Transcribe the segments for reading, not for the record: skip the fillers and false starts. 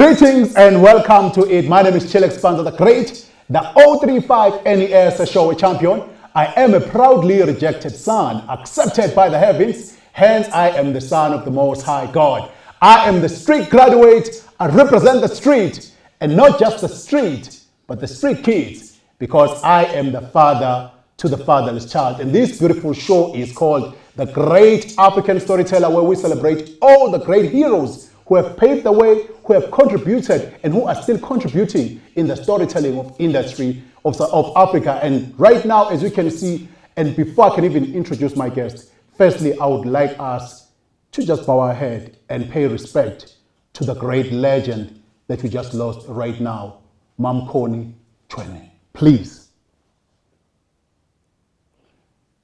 Greetings and welcome to it. My name is Chealex Mpanza The Great, the 035 NES show champion. I am a proudly rejected son, accepted by the heavens. Hence, I am the son of the Most High God. I am the street graduate. I represent the street, and not just the street, but the street kids, because I am the father to the fatherless child. And this beautiful show is called The Great African Storyteller, where we celebrate all the great heroes who have paved the way, who have contributed, and who are still contributing in the storytelling of industry of Africa. And right now, as you can see, and before I can even introduce my guest, firstly, I would like us to just bow our head and pay respect to the great legend that we just lost right now, Mamkhoni Chwene. Please.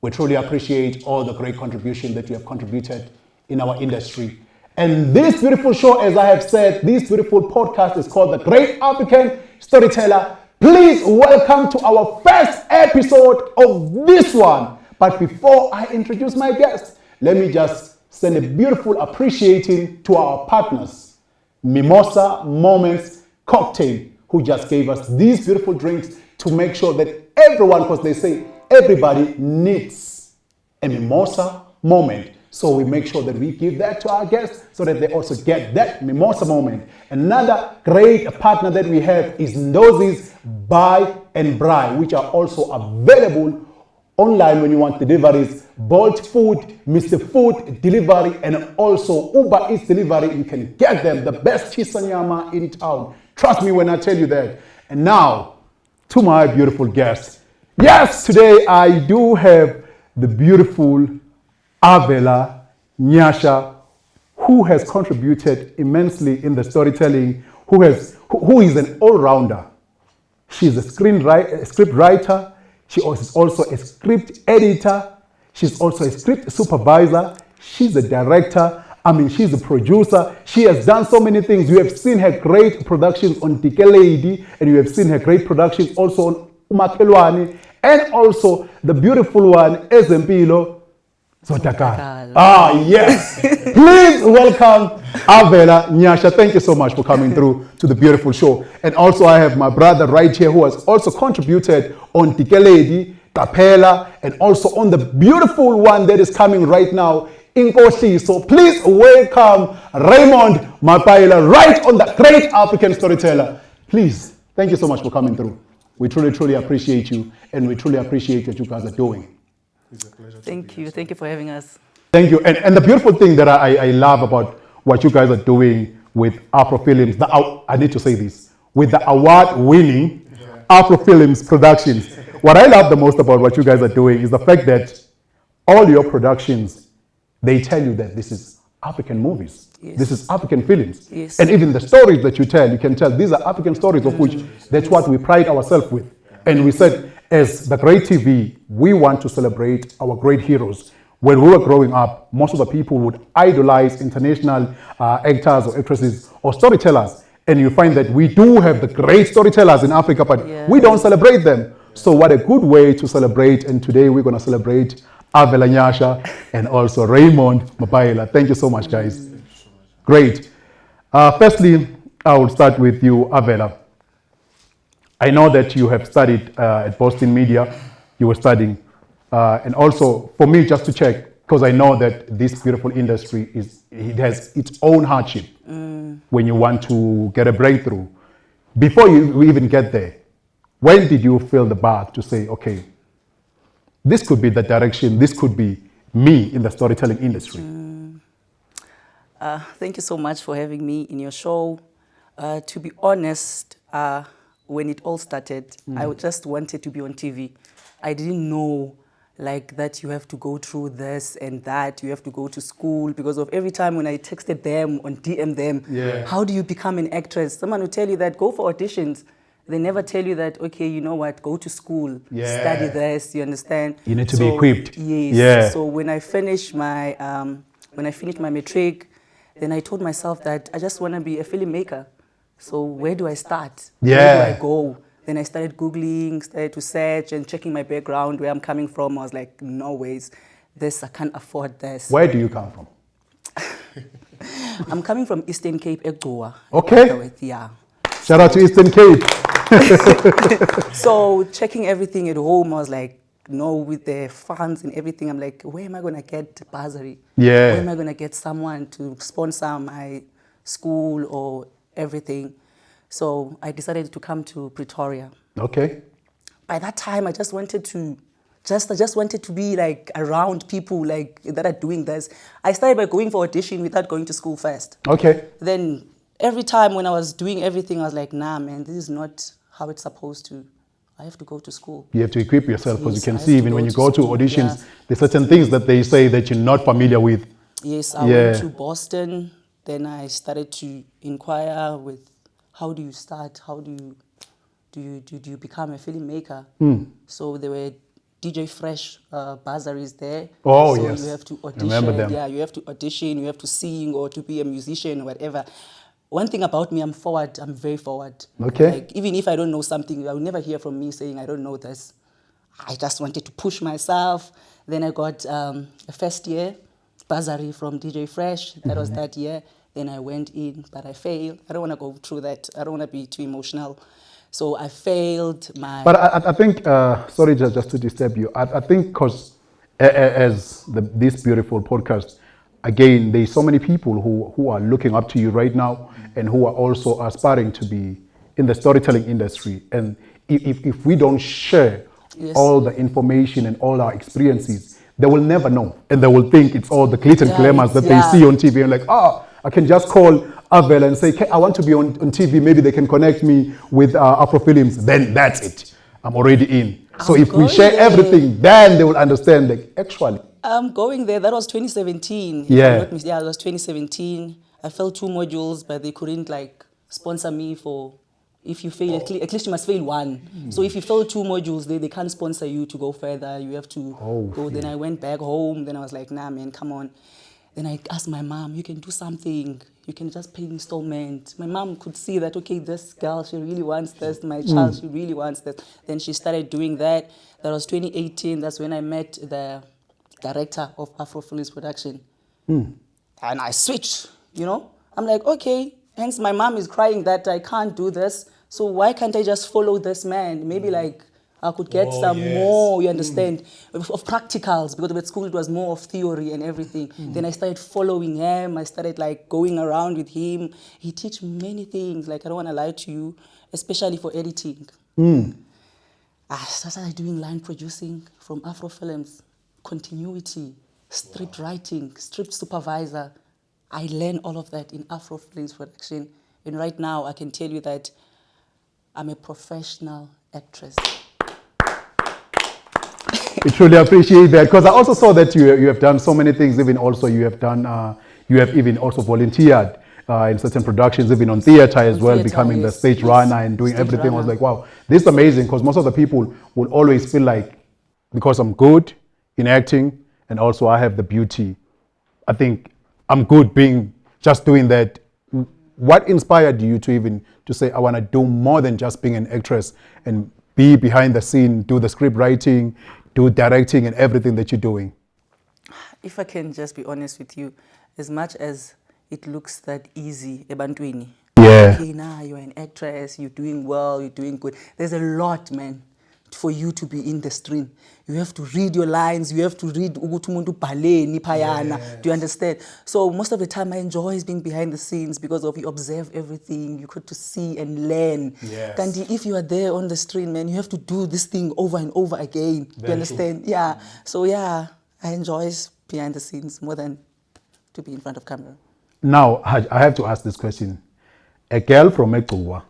We truly appreciate all the great contribution that you have contributed in our industry. And this beautiful show, as I have said, this beautiful podcast is called The Great African Storyteller. Please welcome to our first episode of this one. But before I introduce my guest, let me just send a beautiful appreciating to our partners, Mimosa Moments Cocktail, who just gave us these beautiful drinks to make sure that everyone, because they say everybody needs a mimosa moment. So we make sure that we give that to our guests so that they also get that mimosa moment. Another great partner that we have is Ndozi's Buy and Bry, which are also available online when you want deliveries. Bolt Food, Mr. Food Delivery, and also Uber Eats Delivery. You can get them, the best chisanyama in town. Trust me when I tell you that. And now, to my beautiful guest. Yes, today I do have the beautiful Avela Nyasha, who has contributed immensely in the storytelling, who is an all-rounder. She's a script writer. She is also a script editor. She's also a script supervisor. She's a director. She's a producer. She has done so many things. You have seen her great productions on Dike Lady, and you have seen her great productions also on Umakhelwane, and also the beautiful one, Ezempilo. Yes. Please welcome Avela Nyasha. Thank you so much for coming through to the beautiful show. And also I have my brother right here who has also contributed on Dike Lady, Mapaila, and also on the beautiful one that is coming right now, Inkohliso. Please welcome Raymond Mapaila right on the Great African Storyteller. Please, thank you so much for coming through. We truly, truly appreciate you, and we truly appreciate what you guys are doing. It's a pleasure. Thank you. Thank you for having us. Thank you. And the beautiful thing that I love about what you guys are doing with Afo Films, I need to say this, with the award-winning Afo Films Productions. What I love the most about what you guys are doing is the fact that all your productions, they tell you that this is African movies. Yes. This is African films. Yes. And even the stories that you tell, you can tell these are African stories of which that's what we pride ourselves with. And we said, as the Great TV, we want to celebrate our great heroes. When we were growing up, most of the people would idolize international actors or actresses or storytellers. And you find that we do have the great storytellers in Africa, but we don't celebrate them. So what a good way to celebrate. And today we're going to celebrate Avela Nyasha and also Raymond Mapaila. Thank you so much, guys. Great. Firstly, I will start with you, Avela. I know that you have studied at Boston Media. You were studying. And also, for me, just to check, because I know that this beautiful industry, it has its own hardship when you want to get a breakthrough. Before you even get there, when did you feel the bug to say, okay, this could be the direction, this could be me in the storytelling industry? Thank you so much for having me in your show. To be honest, when it all started, I just wanted to be on TV. I didn't know like that you have to go through this and that, you have to go to school, because of every time when I texted them on DM them, how do you become an actress? Someone will tell you that go for auditions. They never tell you that, okay, you know what, go to school, study this, you understand? You need to be equipped. Yes. Yeah. So when I finished my matric, then I told myself that I just want to be a filmmaker. So where do I start? Where do I go? Then I started Googling, started to search and checking my background, where I'm coming from. I was like, no ways, I can't afford this. Where do you come from? I'm coming from Eastern Cape, Egcoa. Okay. Yeah. Shout out to Eastern Cape. So checking everything at home, I was like, no, with the funds and everything, I'm like, where am I going to get bursary? Yeah. Where am I going to get someone to sponsor my school or everything? So I decided to come to Pretoria. Okay. By that time, I just wanted to be like around people like that are doing this. I started by going for audition without going to school first. Okay. Then every time when I was doing everything, I was like, nah, man, this is not how it's supposed to. I have to go to school. You have to equip yourself because Yes, you I can have see to even go when you to go to school, auditions, yeah. there's certain things that they say that you're not familiar with. Yes, I Yeah. went to Boston. Then I started to inquire with how do you start? How do you become a filmmaker? So there were DJ Fresh bursaries there. Oh, so yes. you have to audition. Remember them. Yeah, you have to audition. You have to sing or to be a musician or whatever. One thing about me, I'm forward. I'm very forward. Okay. Like even if I don't know something, I will never hear from me saying I don't know this. I just wanted to push myself. Then I got a first year bursary from DJ Fresh. That was that year. Then I went in, but I failed. I don't want to go through that. I don't want to be too emotional. So I failed my... But I think, sorry just to disturb you, I think because as this beautiful podcast, again, there's so many people who are looking up to you right now and who are also aspiring to be in the storytelling industry. And if we don't share Yes. all the information and all our experiences, they will never know. And they will think it's all the glitz and Yeah, glamours that yeah. they see on TV and like, I can just call Avela and say, I want to be on TV. Maybe they can connect me with Afo Films. Then that's it. I'm already in. So I'm if we going share there. everything, then they will understand, like, actually. I'm going there. That was 2017. if Yeah. I'm not mis- Yeah, it was 2017. I failed 2 modules, but they couldn't like sponsor me for... If you fail, at least you must fail 1. So if you fail 2 modules, they can't sponsor you to go further. You have to go. Then I went back home. Then I was like, nah, man, come on. Then I asked my mom, you can do something. You can just pay installment. My mom could see that, okay, this girl, she really wants this. My child, she really wants this. Then she started doing that. That was 2018. That's when I met the director of Afo Films Production. And I switched, I'm like, okay. Hence, my mom is crying that I can't do this. So why can't I just follow this man? Maybe like I could get some more, you understand, of practicals, because at school it was more of theory and everything. Then I started following him. I started like going around with him. He teach me many things, like I don't want to lie to you, especially for editing. I started doing line producing from Afro Films, continuity, script writing, script supervisor. I learned all of that in Afro Films Production. And right now I can tell you that I'm a professional actress. We truly appreciate that, because I also saw that you have done so many things. Even also you have even also volunteered in certain productions, even on theater as well, Theater, becoming the yes. stage runner and doing Stage everything. I was runner. like, wow, this is amazing, because most of the people will always feel like, because I'm good in acting and also I have the beauty, I think I'm good being just doing that. What inspired you to say, I want to do more than just being an actress and be behind the scene, do the script writing, do directing and everything that you're doing? If I can just be honest with you, as much as it looks that easy, ebantwini. Yeah. Okay, now you're an actress, you're doing well, you're doing good. There's a lot, man, for you to be in the stream. You have to read your lines, you have to read Ugutumundu Paleni Payana. Do you understand? So most of the time I enjoy being behind the scenes because of you observe everything, you get to see and learn. Yes. Kandi, if you are there on the stream, man, you have to do this thing over and over again. Do you understand? Yeah. So yeah, I enjoy behind the scenes more than to be in front of camera. Now, I have to ask this question. A girl from Egcoa,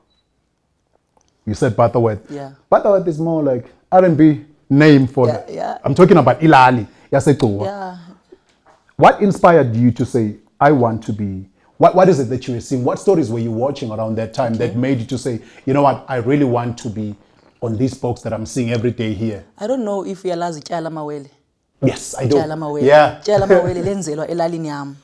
you said Butterworth. Yeah. Butterworth is more like R&B name for Yeah. I'm talking about Ilali. Yasecoa. Yeah. What inspired you to say, I want to be, what is it that you were seeing? What stories were you watching around that time that made you to say, you know what, I really want to be on these box that I'm seeing every day here? I don't know if uyalazi Chealex Mawele. Yes, I do. Chealex Mawele. Yeah. Chealex Mawele lenzelwa elalini yami.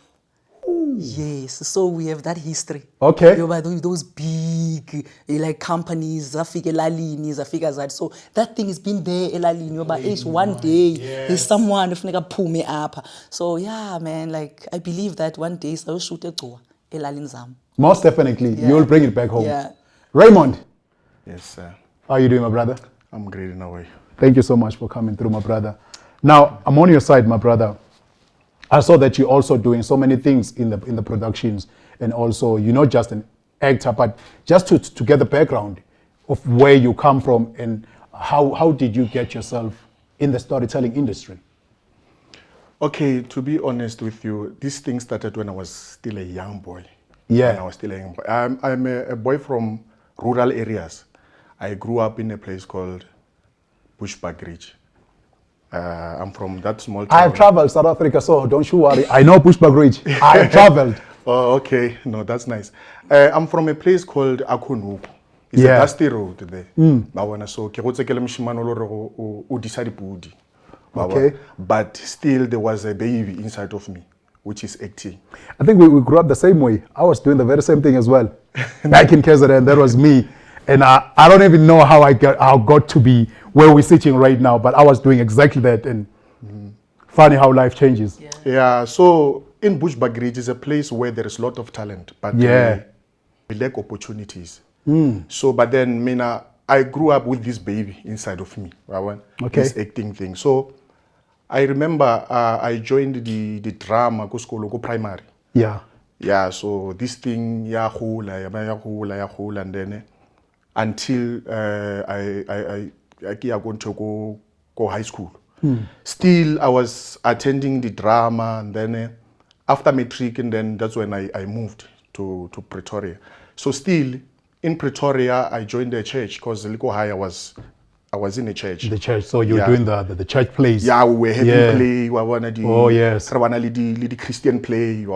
Yes, so we have that history. Okay. Those big big like companies, zafika elalini, zafika that. So that thing has been there elalini. But it's one day there's someone who pull me up. So yeah, man, like I believe that one day I'll shoot a tour elalini zam. Most definitely, you'll bring it back home. Yeah. Raymond. Yes, sir. How are you doing, my brother? I'm great in a way. Thank you so much for coming through, my brother. Now, I'm on your side, my brother. I saw that you're also doing so many things in the productions, and also you're not just an actor, but just to get the background of where you come from and how did you get yourself in the storytelling industry? Okay, to be honest with you, this thing started when I was still a young boy. Yeah. When I was still a young boy. I'm a boy from rural areas. I grew up in a place called Bushbuckridge. I'm from that small town. I have traveled South Africa, so don't you worry. I know Bushbuckridge. I have traveled. Oh, okay. No, that's nice. I'm from a place called Akonuku. It's a dusty road there. So, okay. But still, there was a baby inside of me, which is acting. I think we grew up the same way. I was doing the very same thing as well. Back in KZN, that was me. And I don't even know how I got to be where we're sitting right now, but I was doing exactly that. And funny how life changes. Yeah, so in Bushbuckridge is a place where there is a lot of talent, but we lack opportunities. So, but then, I grew up with this baby inside of me, this acting thing. So, I remember I joined the drama go school, go primary. Yeah. Yeah, so this thing, hula, and then until I going to go high school. Still, I was attending the drama, and then after matric, and then that's when I moved to Pretoria. So still in Pretoria, I joined the church because I was in a church. The church, so you were doing the church plays. Yeah, we were having play. We were the Christian play.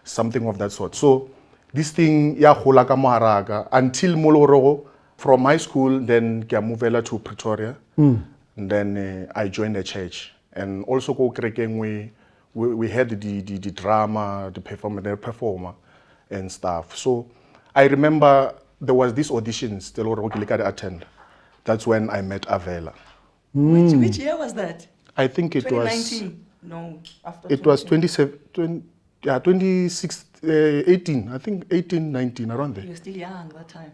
Something of that sort. So this thing, until Moloro, from high school, then I moved to Pretoria. And then I joined the church. And also we had the drama, the performer and stuff. So I remember there was this audition still I attend. That's when I met Avela. Which year was that? I think it 2019? was. No, after. It was 18. I think 18, 19, around there. You're still young that time.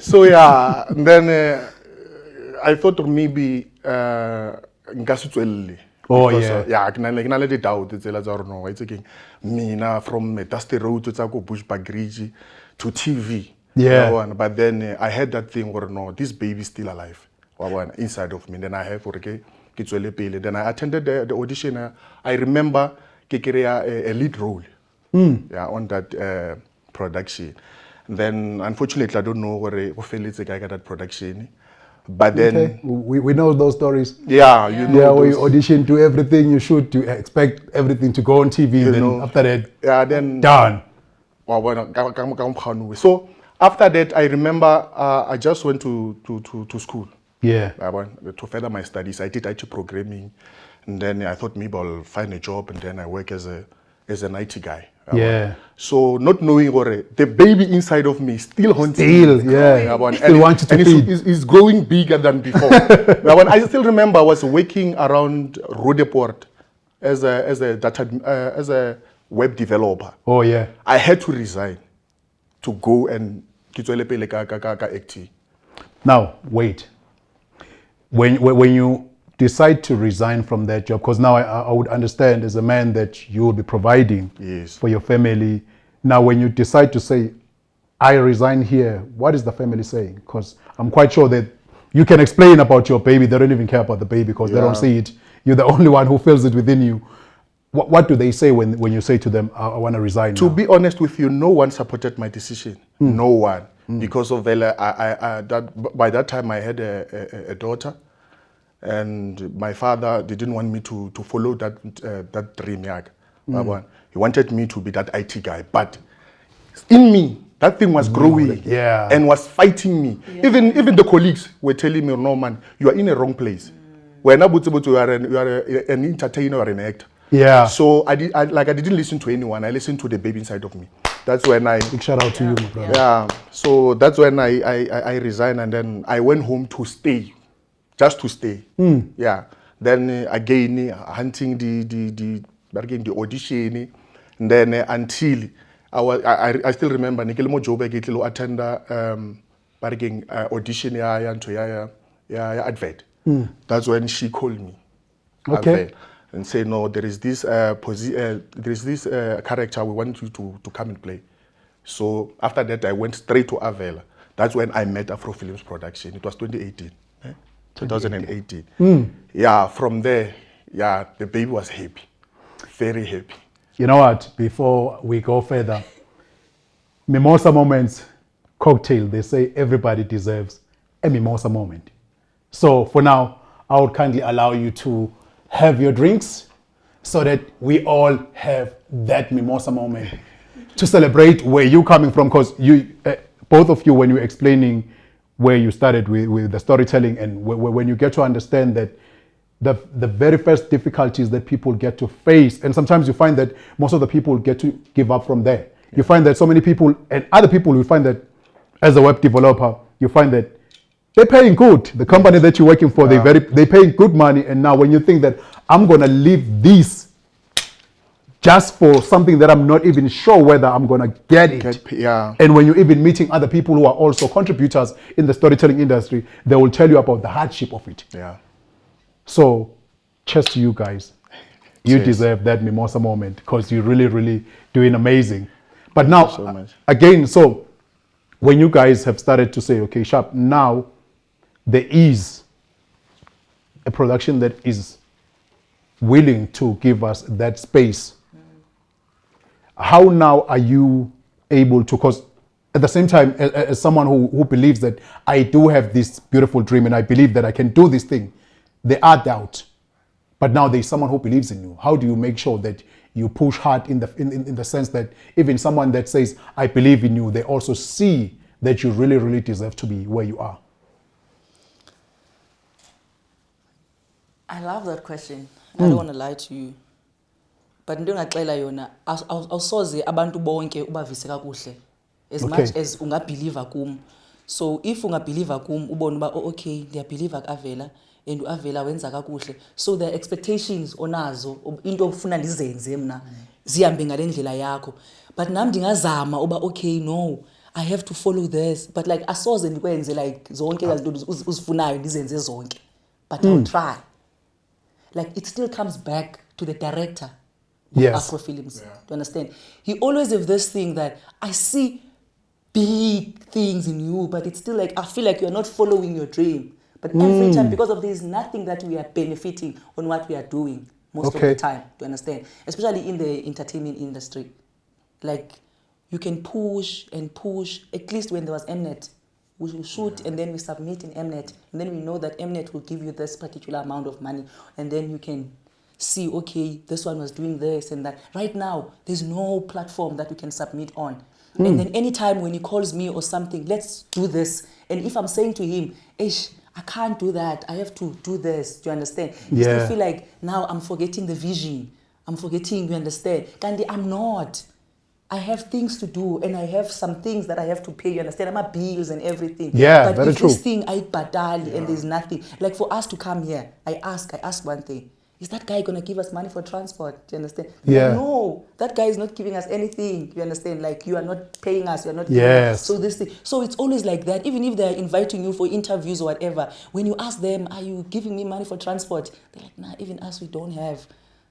So and then I thought maybe Nkasutwelli. I can doubt it's again. Mina from Dusty Road to Bushbuckridge to TV. Yeah. But then I had that thing where no, this baby is still alive. Inside of me. Then I have then I attended the audition. I remember a lead role on that production. And then unfortunately I don't know where Felix got that production. But then we know those stories. Yeah, you know. Yeah, we audition to everything you should to expect everything to go on TV. Then after that, then done. So after that, I remember I just went to school. Yeah. To further my studies, I did IT programming, and then I thought maybe I'll find a job, and then I work as an IT guy. Yeah. So not knowing the baby inside of me still haunting me. Still wants to feed. It's growing bigger than before. I still remember I was working around Rodeport as a web developer. Oh yeah. I had to resign to go and acting. Now wait. When you decide to resign from that job, because now I would understand as a man that you will be providing for your family. Now when you decide to say, I resign here, what is the family saying? Because I'm quite sure that you can explain about your baby. They don't even care about the baby because they don't see it. You're the only one who feels it within you. What do they say when you say to them, I want to resign To now? be honest with you, no one supported my decision. No one. Because of by that time I had a daughter, and my father didn't want me to follow that dream. He wanted me to be that IT guy, but in me that thing was growing and was fighting me. Even the colleagues were telling me, no man, you are in a wrong place. We're not you are an entertainer or an actor. Yeah. So I didn't listen to anyone. I listened to the baby inside of me. That's when Big shout out to you, my brother. yeah. So that's when I resigned, and then I went home to stay, just to stay. Yeah. Then again hunting the audition, and then until I still remember Nikilmo Jobe get to attend audition yeah advert. That's when she called me. Okay. Advert, and say no, there is this character we want you to come and play. So after that I went straight to Avela. That's when I met Afo Films Production. It was 2018. 2018. Yeah, from there, yeah, the baby was happy. Very happy. You know what? Before we go further, mimosa moments, cocktail, they say everybody deserves a mimosa moment. So for now, I would kindly allow you to have your drinks so that we all have that mimosa moment to celebrate where you're coming from, because you, both of you, when you're explaining where you started with the storytelling, and when you get to understand that the very first difficulties that people get to face, and sometimes you find that most of the people get to give up from there. Yeah. You find that so many people, and other people, you find that as a web developer, you find that they're paying good. The company that you're working for, they paying good money, and now when you think that I'm gonna leave this just for something that I'm not even sure whether I'm gonna get it. And when you're even meeting other people who are also contributors in the storytelling industry, they will tell you about the hardship of it. Yeah. So, cheers to you guys. You Cheers. deserve that mimosa moment because you're really, really doing amazing. But now, so much. Again, so when you guys have started to say, okay, Sharp, now there is a production that is willing to give us that space. How now are you able to, because at the same time, as someone who believes that I do have this beautiful dream and I believe that I can do this thing, there are doubt, but now there's someone who believes in you. How do you make sure that you push hard in the sense that even someone that says, I believe in you, they also see that you really, really deserve to be where you are? I love that question. I don't want to lie to you. But ndingaxela yona awusoze abantu bonke ubavise kakuhle as much as ungabelieve kum. So if ungabelieve kum ubone uba okay ndiyabelieve kuAvela and uAvela wenza kakuhle, so the expectations onazo into ofuna ndizenze mna zihambe ngale ndlela yakho, but nami ndingazama uba okay no I have to follow this, but like asoze ndikwenze like zonke izinto uzifunayo ndizenze zonke, but I'll try. Like it still comes back to the director of Afo Films. Do you understand? He always have this thing that I see big things in you, but it's still like I feel like you're not following your dream. But every time, because of there's nothing that we are benefiting on what we are doing most of the time. Do you understand? Especially in the entertainment industry. Like you can push and push, at least when there was Mnet. We will shoot and then we submit in Mnet. And then we know that Mnet will give you this particular amount of money. And then you can see, okay, this one was doing this and that. Right now, there's no platform that we can submit on. And then anytime when he calls me or something, let's do this. And if I'm saying to him, Ish, I can't do that. I have to do this. Do you understand? You still feel like now I'm forgetting the vision. I'm forgetting, you understand? Kandi, I'm not. I have things to do and I have some things that I have to pay, you understand? I'm my bills and everything. Yeah, but very if true. this thing I badali and there's nothing, like for us to come here, I ask one thing. Is that guy gonna give us money for transport? Do you understand? Yeah. Like, no, that guy is not giving us anything. You understand? Like you are not paying us. You are not. Giving us. So this thing. So it's always like that. Even if they are inviting you for interviews or whatever, when you ask them, "Are you giving me money for transport?" They're like, "Nah, even us we don't have."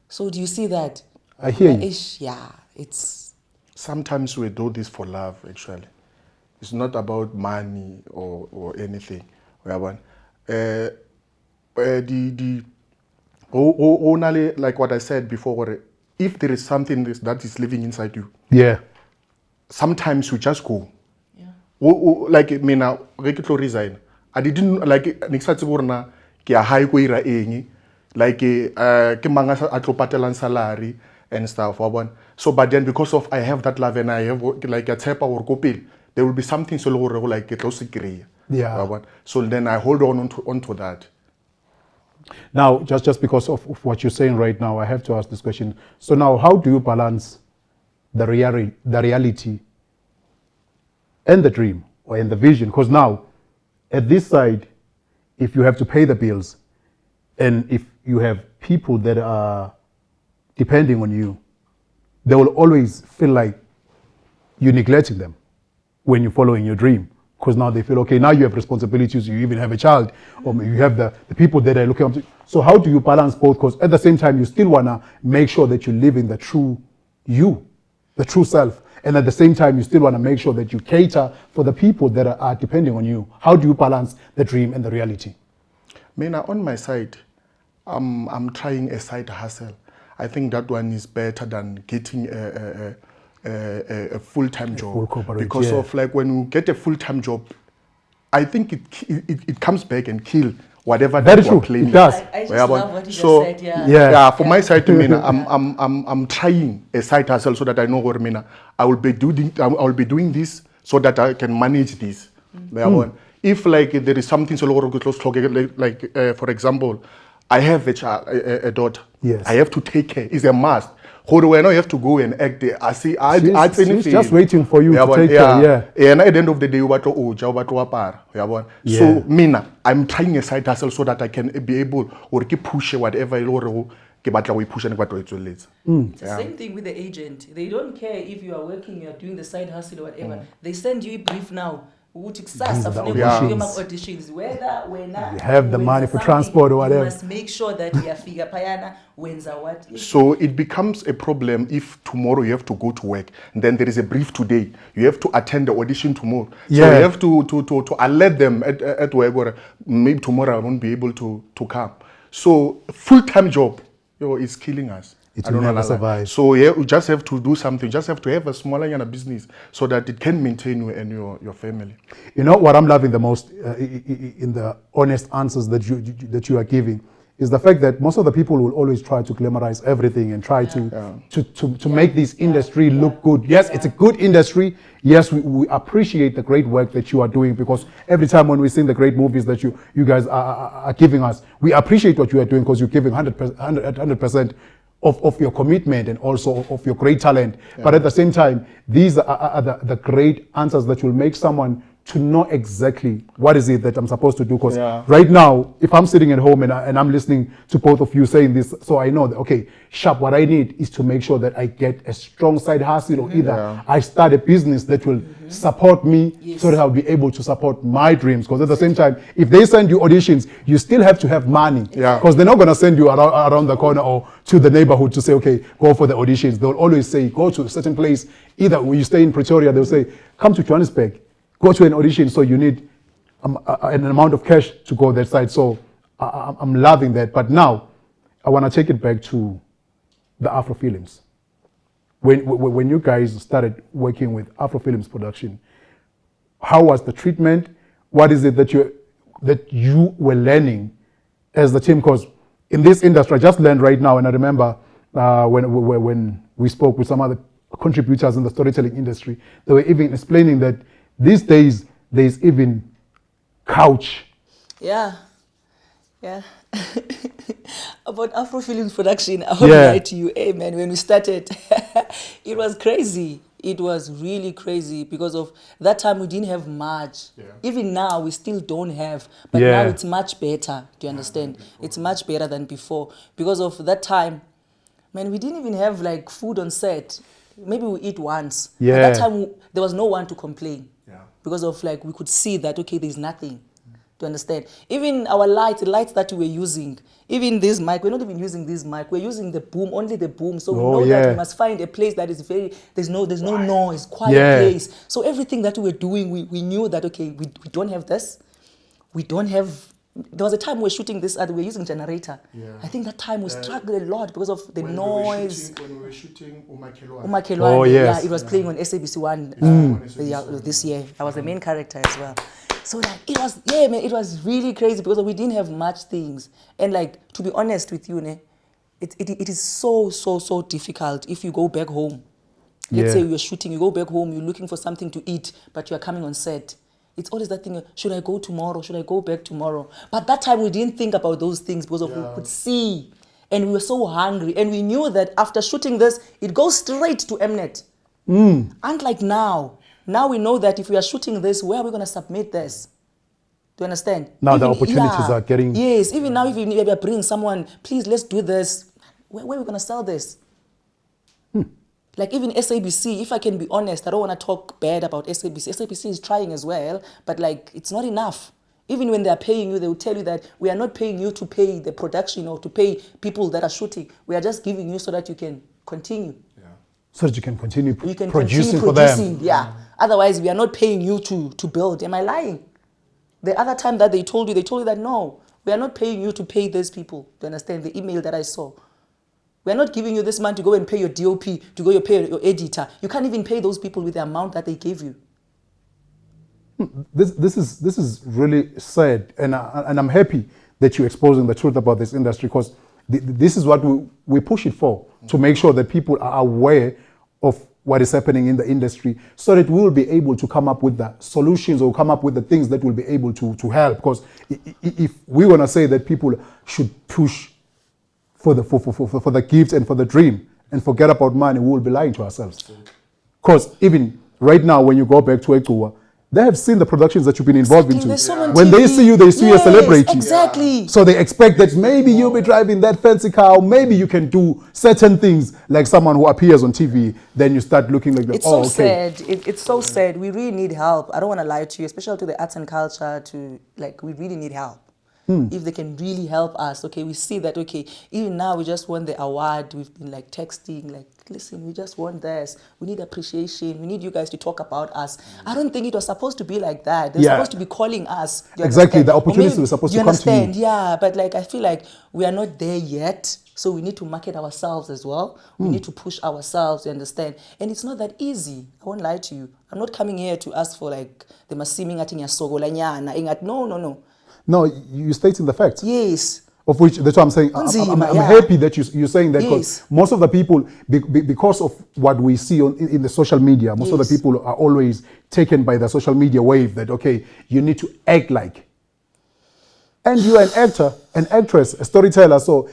So do you see that? I hear you. Yeah, it's. Sometimes we do this for love. Actually, it's not about money or anything. We have one. Only like what I said before, if there is something that is living inside you, sometimes you just go. Like me now, resign. I didn't like nixatsi ke a high ko ira eng, like ke manga atlo patelang salary and stuff. So but then because of I have that love and I have like a tshepa or go pele, there will be something so like ke tlo se kry. So then I hold on to that. Now, just because of what you're saying right now, I have to ask this question. So now, how do you balance the reality and the dream or in the vision? Because now, at this side, if you have to pay the bills and if you have people that are depending on you, they will always feel like you're neglecting them when you're following your dream. Because now they feel, okay, now you have responsibilities, you even have a child, or you have the people that are looking up to you. So how do you balance both? Because at the same time, you still want to make sure that you live in the true you, the true self. And at the same time, you still want to make sure that you cater for the people that are depending on you. How do you balance the dream and the reality? Mina, on my side, I'm trying a side hustle. I think that one is better than getting a full-time job, because of like when you get a full-time job, I think it comes back and kill whatever that you're playing. It does. I just love what you just said. For my side, I'm trying a side hustle so that I know what I will be doing this so that I can manage this. If like there is something so like for example, I have a daughter. Yes. I have to take care. It's a must. You have to go and act there. She's just waiting for you to take care. And at the end of the day, so Mina, I'm trying a side hustle so that I can be able or keep pushing whatever It's the same thing with the agent. They don't care if you are working, you are doing the side hustle or whatever. They send you a brief now. Auditions, whether you have the money for transport or whatever. You must make sure that you figure payana when's what. So it becomes a problem if tomorrow you have to go to work and then there is a brief today. You have to attend the audition tomorrow. So you have to alert them at work, or maybe tomorrow I won't be able to come. So full-time job is killing us. It will never survive. So you just have to do something. You just have to have a smaller business so that it can maintain you and your family. You know what I'm loving the most in the honest answers that you are giving is the fact that most of the people will always try to glamorize everything and try to make this industry look good. Yes, it's a good industry. Yes, we appreciate the great work that you are doing, because every time when we see the great movies that you guys are giving us, we appreciate what you are doing because you're giving 100% of your commitment and also of your great talent. But at the same time, these are the great answers that will make someone to know exactly what is it that I'm supposed to do. Because right now, if I'm sitting at home and I'm listening to both of you saying this, so I know that, okay, sharp, what I need is to make sure that I get a strong side hustle, or either I start a business that will support me so that I'll be able to support my dreams. Because at the same time, if they send you auditions, you still have to have money. Because they're not going to send you around the corner or to the neighborhood to say, okay, go for the auditions. They'll always say, go to a certain place. Either when you stay in Pretoria, they'll say, come to Johannesburg, go to an audition, so you need an amount of cash to go that side. So I'm loving that. But now, I want to take it back to the Afo Films. When you guys started working with Afo Films Production, how was the treatment? What is it that you were learning as the team? Because in this industry, I just learned right now, and I remember when we spoke with some other contributors in the storytelling industry, they were even explaining that these days, there's even couch. Yeah. About Afo Films Production, I want to lie to you, hey man, when we started, it was crazy. It was really crazy because of that time we didn't have much. Even now, we still don't have. But now it's much better, do you understand? It's much better than before. Because of that time, man, we didn't even have like food on set. Maybe we eat once. At that time, there was no one to complain. Because of like, we could see that, okay, there's nothing to understand. Even our the lights that we were using, even this mic, we're not even using this mic. We're using the boom, only the boom. So we know that we must find a place that is there's no noise, quiet place. So everything that we were doing, we knew that, okay, we don't have this. We don't have, there was a time we were shooting this, we were using generator. I think that time we struggled a lot because of the noise. When we were shooting Umakhelwane, it was playing on SABC1 this year. I was the main character as well. So like, it was, it was really crazy because we didn't have much things. And like, to be honest with you, it is so difficult if you go back home. Let's say you're shooting, you go back home, you're looking for something to eat, but you're coming on set. It's always that thing, should I go tomorrow? Should I go back tomorrow? But that time we didn't think about those things because of we could see. And we were so hungry. And we knew that after shooting this, it goes straight to Mnet. Unlike now. Now we know that if we are shooting this, where are we going to submit this? Do you understand? Now the opportunities are getting... Yes, even now if you are bringing someone, please, let's do this. Where are we going to sell this? Like even SABC, if I can be honest, I don't want to talk bad about SABC. SABC is trying as well, but like it's not enough. Even when they are paying you, they will tell you that we are not paying you to pay the production or to pay people that are shooting. We are just giving you so that you can continue. So that you can continue producing continue for them. Yeah. Otherwise, we are not paying you to build. Am I lying? The other time that they told you that no, we are not paying you to pay these people. Do you understand? The email that I saw. We are not giving you this money to go and pay your DOP, to go and pay your editor. You can't even pay those people with the amount that they gave you. This is really sad, and I'm happy that you're exposing the truth about this industry, because this is what we push it for, to make sure that people are aware of what is happening in the industry, so that we will be able to come up with the solutions or come up with the things that will be able to help. Because if we want to say that people should push for the gift and for the dream and forget about money, we will be lying to ourselves. Because even right now, when you go back to Ekuwa, they have seen the productions that you've been involved into. When they see you, they see you as a celebrity. Exactly. So they expect that maybe you'll be driving that fancy car, or maybe you can do certain things like someone who appears on TV. Then you start looking like, it's so sad. It's so sad. We really need help. I don't want to lie to you, especially to the arts and culture. We really need help. If they can really help us, okay, we see that, okay, even now we just won the award, we've been like texting, like, listen, we just want this, we need appreciation, we need you guys to talk about us. I don't think it was supposed to be like that. They're supposed to be calling us. Exactly, the opportunities were supposed to come to you. Yeah, but like, I feel like we are not there yet, so we need to market ourselves as well. We need to push ourselves, you understand? And it's not that easy, I won't lie to you. I'm not coming here to ask for like, the masiming at no. No, you're stating the facts. Yes. Of which, that's what I'm saying. I'm happy that you're saying that, because most of the people, because of what we see in the social media, most of the people are always taken by the social media wave that, okay, you need to act like. And you're an actor, an actress, a storyteller. So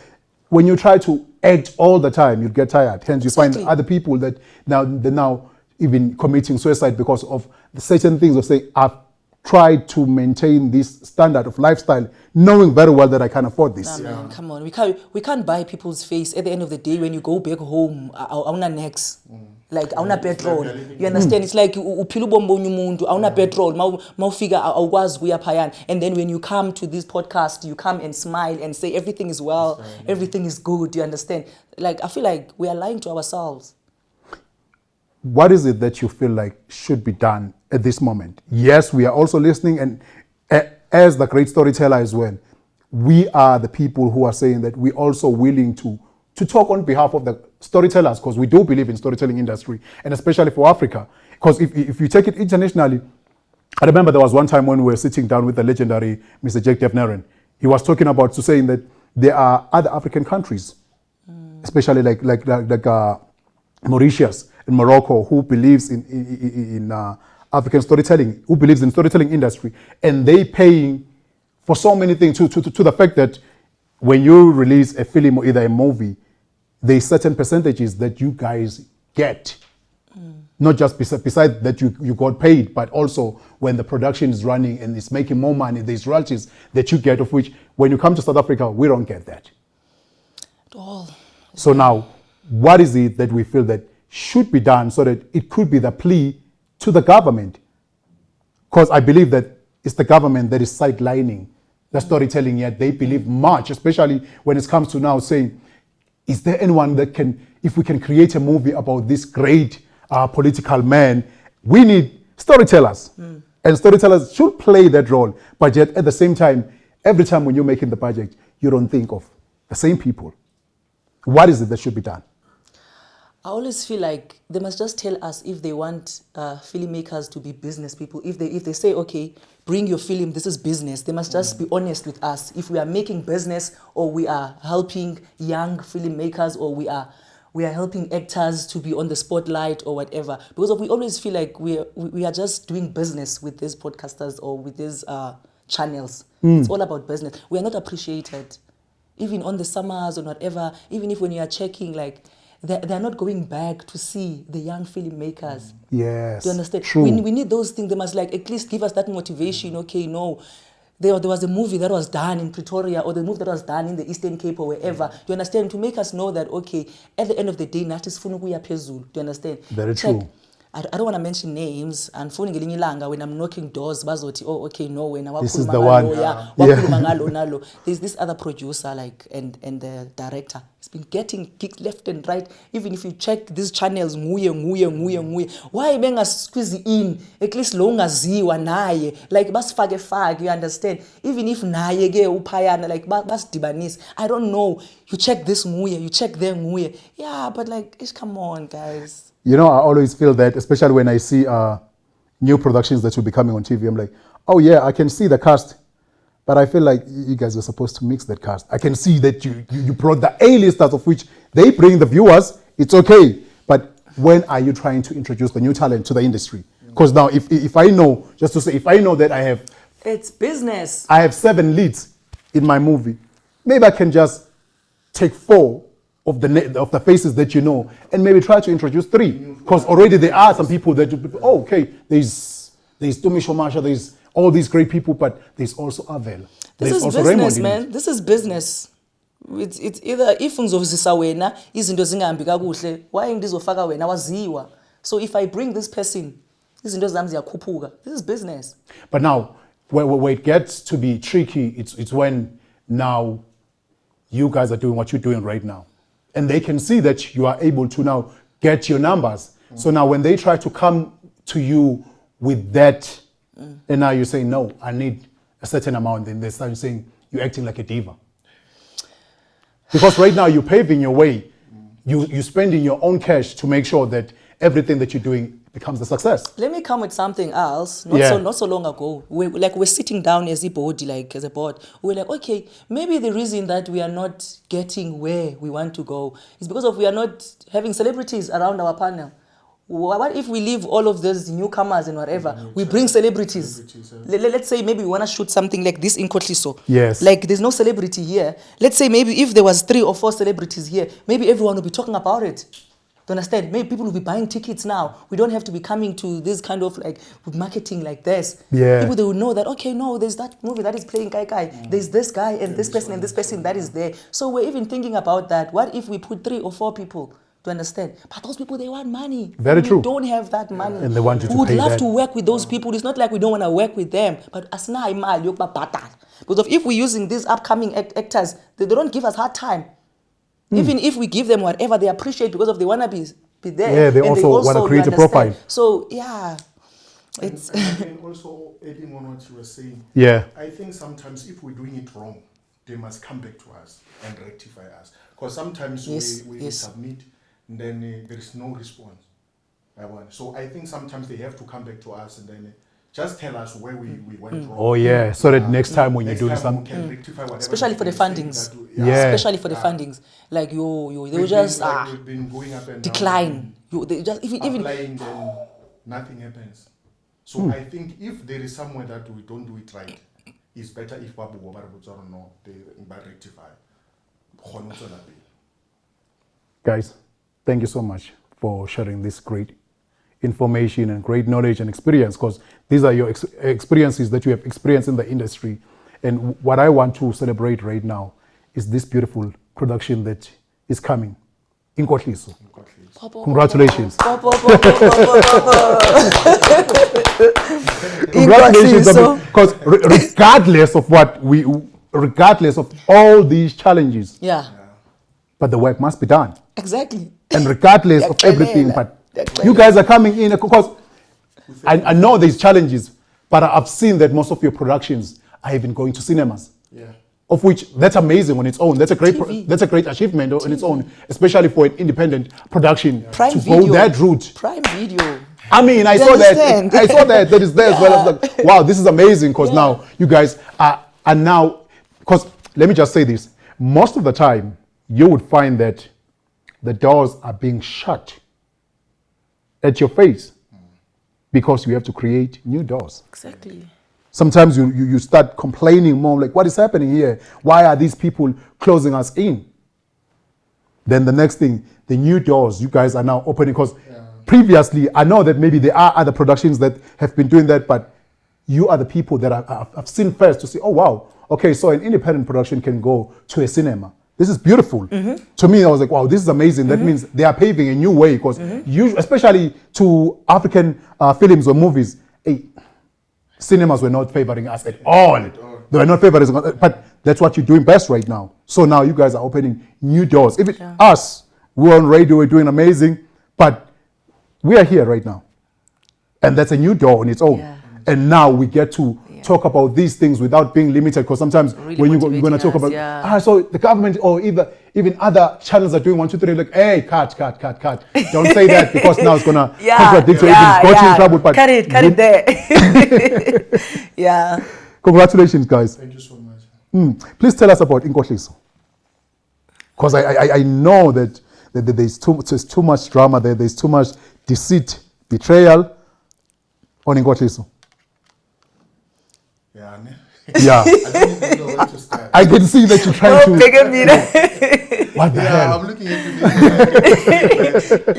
when you try to act all the time, you get tired. Hence, you find other people that now even committing suicide because of the certain things of saying, I've tried to maintain this standard of lifestyle, knowing very well that I can't afford this. Man, come on, we can't buy people's face. At the end of the day, when you go back home, auna next, like auna petrol. You understand? It's like uphila ubomi umuntu, auna petrol. Mawufika awukwazi kuya phayana. And then when you come to this podcast, you come and smile and say everything is well, everything is good. You understand? Like I feel like we are lying to ourselves. What is it that you feel like should be done at this moment? Yes, we are also listening, and as the great storyteller as well, we are the people who are saying that we're also willing to talk on behalf of the storytellers, because we do believe in storytelling industry, and especially for Africa. Because if you take it internationally, I remember there was one time when we were sitting down with the legendary Mr. Jake Devnaren. He was talking about saying that there are other African countries, especially like Mauritius and Morocco, who believes in African storytelling, who believes in storytelling industry, and they paying for so many things to the fact that when you release a film or either a movie, there's certain percentages that you guys get. Not just besides that you got paid, but also when the production is running and it's making more money, there's royalties that you get, of which when you come to South Africa, we don't get that. At all. So now, what is it that we feel that should be done so that it could be the plea to the government? Because I believe that it's the government that is sidelining the storytelling, yet they believe much, especially when it comes to now saying, is there anyone that can, if we can create a movie about this great political man, we need storytellers. And storytellers should play that role. But yet at the same time, every time when you're making the project, you don't think of the same people. What is it that should be done? I always feel like they must just tell us if they want filmmakers to be business people. If they say, okay, bring your film, this is business, they must just be honest with us. If we are making business, or we are helping young filmmakers, or we are we are helping actors to be on the spotlight or whatever. Because we always feel like we are just doing business with these podcasters or with these channels. It's all about business. We are not appreciated. Even on the summers or whatever, even if when you are checking, like, they're not going back to see the young filmmakers. Yes. Do you understand? True. We need those things. They must like at least give us that motivation. Okay, no, there was a movie that was done in Pretoria or the movie that was done in the Eastern Cape or wherever. Do you understand? To make us know that, okay, at the end of the day, nathi sifuna ukuya phezulu. Do you understand? Very true. I don't want to mention names. And when I'm knocking doors, bazothi, oh, okay, no, when this is the one. There's this other producer, like, and the director. It's been getting kicked left and right. Even if you check these channels, why benga squeeze in? At least long as naye, like bas fag, you understand? Even if naye ge upayana, like bas dibanis. I don't know. You check this you check them yeah, but like, come on, guys. You know, I always feel that, especially when I see new productions that will be coming on TV. I'm like, oh yeah, I can see the cast, but I feel like you guys were supposed to mix that cast. I can see that you brought the A-listers, of which they bring the viewers. It's okay, but when are you trying to introduce the new talent to the industry? Because now, if I know, just to say, if I know that it's business. I have 7 leads in my movie, maybe I can just take 4 of the faces that you know, and maybe try to introduce 3, because already there are some people that okay, there's Tumi Shomasha, there's all these great people, but there's also Avela. This is also business, Raymond, man. This is business. It's either if ngizovisa wena izinto zingahambi kakuhle, why ngizofaka wena waziwa. So if I bring this person, izinto zami ziyakhuphuka. This is business. But now, where it gets to be tricky, it's when now you guys are doing what you're doing right now. And they can see that you are able to now get your numbers. So now when they try to come to you with that, and now you're saying, no, I need a certain amount, then they start saying, you're acting like a diva. Because right now you're paving your way. You're spending your own cash to make sure that everything that you're doing becomes a success. Let me come with something else. Not so long ago, we're sitting down as a board, as a board. We're like, okay, maybe the reason that we are not getting where we want to go is because we are not having celebrities around our panel. What if we leave all of those newcomers and whatever? We bring celebrities. Let's say maybe we want to shoot something like this in Inkohliso. Yes. Like there's no celebrity here. Let's say maybe if there was 3 or 4 celebrities here, maybe everyone will be talking about it. Do you understand? Maybe people will be buying tickets now. We don't have to be coming to this kind of like marketing like this. Yeah. People, they will know that, okay, no, there's that movie that is playing Kai. There's this guy and this person that is there. So we're even thinking about that. What if we put 3 or 4 people? To understand, but those people, they want money. Very true. We don't have that money. And they want you to We would pay love that. to work with those people. It's not like we don't want to work with them, but asna imal yokba batal. Because if we're using these upcoming actors, they don't give us hard time. Even if we give them whatever, they appreciate because of they want to be there. Yeah, they also want to create a profile. So yeah, it's. And also adding on what you were saying. Yeah. I think sometimes if we're doing it wrong, they must come back to us and rectify us. Because sometimes we submit. And then there is no response. So I think sometimes they have to come back to us and then just tell us where we went wrong. Oh yeah, so that next time when you're doing something, especially for the fundings. Especially for the fundings, like they will just we've been going up and decline. They just even applying, then nothing happens. So I think if there is somewhere that we don't do it right, it's better if Babu no they rectify. Guys, thank you so much for sharing this great information and great knowledge and experience, because these are your experiences that you have experienced in the industry. And what I want to celebrate right now is this beautiful production that is coming. Inkohliso. Congratulations. Congratulations. Because regardless of all these challenges, but the work must be done. Exactly. And regardless of everything, but you guys are coming in because I know there's challenges, but I've seen that most of your productions are even going to cinemas. Yeah. Of which that's amazing on its own. That's a great achievement on its own, especially for an independent production to go that route. Prime Video. I mean, I saw that is there as well. I was like, wow, this is amazing, because now you guys are now, because let me just say this, most of the time you would find that the doors are being shut at your face because you have to create new doors. Exactly. Sometimes you start complaining more, like, what is happening here? Why are these people closing us in? Then the next thing, the new doors you guys are now opening, because previously, I know that maybe there are other productions that have been doing that, but you are the people that I've seen first to say, oh wow, okay, so an independent production can go to a cinema. This is beautiful. To me, I was like, wow, this is amazing. That means they are paving a new way, because especially to African films or movies, cinemas were not favoring us at all. They were not favoring us, but that's what you're doing best right now. So now you guys are opening new doors. If us, we're on radio, we're doing amazing, but we are here right now. And that's a new door on its own. Yeah. And now we get to talk about these things without being limited, because sometimes really when you're going to talk about, so the government or even other channels are doing 1, 2, 3, like, hey, cut. Don't say that, because now it's going to contradict or even got you in trouble. But cut it there. Yeah. Congratulations, guys. Thank you so much. Please tell us about Inkohliso. Because I know that there's too much drama there. There's too much deceit, betrayal on Inkohliso. Yeah. I don't even know where to start. I can see that you're trying to. Take a minute. What the hell? I'm looking at you.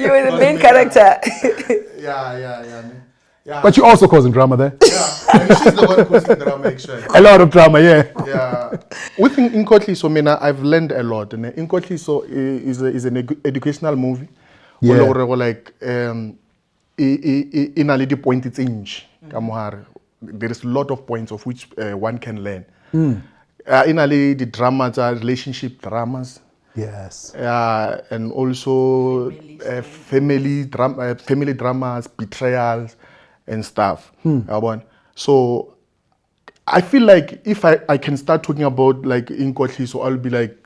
You were the main character. Yeah. But you also causing drama there. Yeah, and she's the one causing drama, actually. A lot of drama, yeah. Yeah. With Inkohliso, I've learned a lot. And Inkohliso is an educational movie. Yeah. Like, in a little point it's inch. There is a lot of points of which one can learn. In a the dramas are relationship dramas. Yes. And also family dramas, betrayals, and stuff. So I feel like if I can start talking about like Inkohliso, I'll be like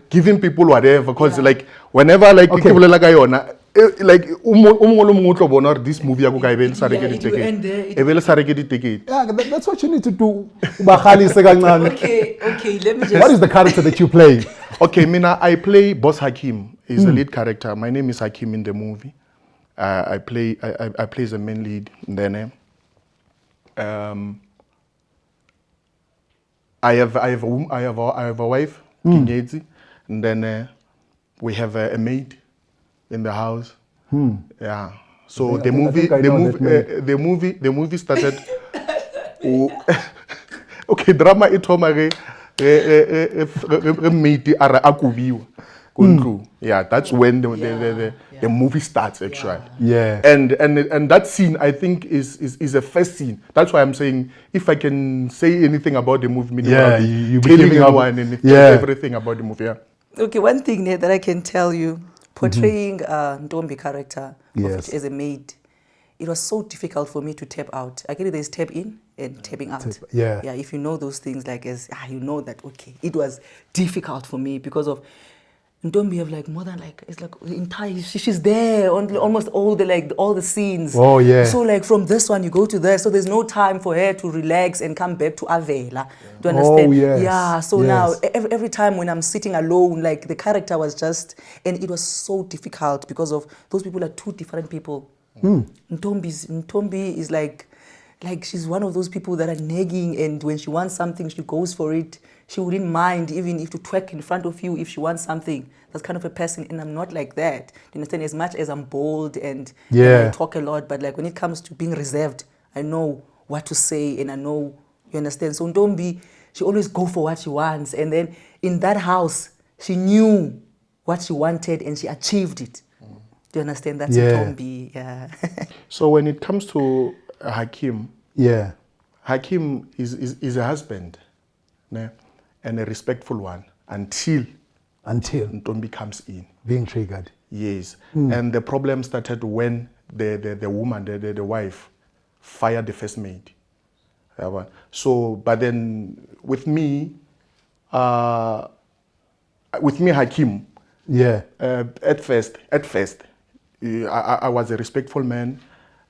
giving people whatever, because like whenever like people like like this movie ticket. Yeah, that's what you need to do. Okay, let me just. What is the character that you play? Okay, I play Boss Hakim. Is the lead character. My name is Hakim in the movie. I play the main lead. Then I have a wife, Kinyezi, and then we have a maid in the house. Yeah. So the movie started. Okay, drama itomare maid ara akubiwa. Yeah, that's when the movie starts actually. Yeah. And that scene I think is a first scene. That's why I'm saying if I can say anything about the movie, you be telling giving anyone and everything about the movie. Yeah. Okay, one thing that I can tell you, portraying Ntombi character as a maid, it was so difficult for me to tap out. I get it, there's tap in and tapping out. Yeah, if you know those things, like you know that, okay, it was difficult for me because of Ntombi have like more than like, it's like entire, she's there on almost all the scenes. Oh yeah. So like from this one you go to there, so there's no time for her to relax and come back to Avela. Do you understand? Oh yes. Yeah, so now every time when I'm sitting alone, like the character was just, and it was so difficult because of those people are two different people. Ntombi is like she's one of those people that are nagging, and when she wants something she goes for it. She wouldn't mind even if to twerk in front of you if she wants something. That's kind of a person, and I'm not like that. You understand? As much as I'm bold and I talk a lot, but like when it comes to being reserved, I know what to say and I know, you understand? So Ntombi, she always go for what she wants, and then in that house, she knew what she wanted and she achieved it. Do you understand? That's Ntombi. Yeah. So when it comes to Hakim, Hakim is a husband. Né? And a respectful one until Ntombi comes in. Being triggered. Yes. And the problem started when the woman, the wife, fired the first maid. So, but then with me, Hakim, at first, I was a respectful man.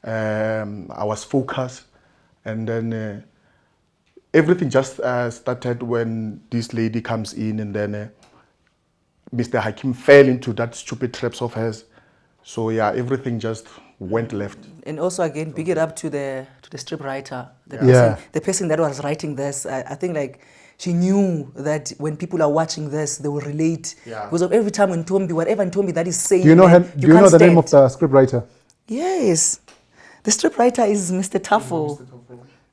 I was focused, and then everything just started when this lady comes in, and then Mr. Hakim fell into that stupid traps of hers. So yeah, everything just went left. And also again, big it up to the script writer, Yeah. the person that was writing this. I think like she knew that when people are watching this, they will relate. Yeah. Because of every time when Ntombi, whatever Ntombi that is saying, Do you know man, do you know the name of the scriptwriter? Yes, the script writer is Mr. Tafo.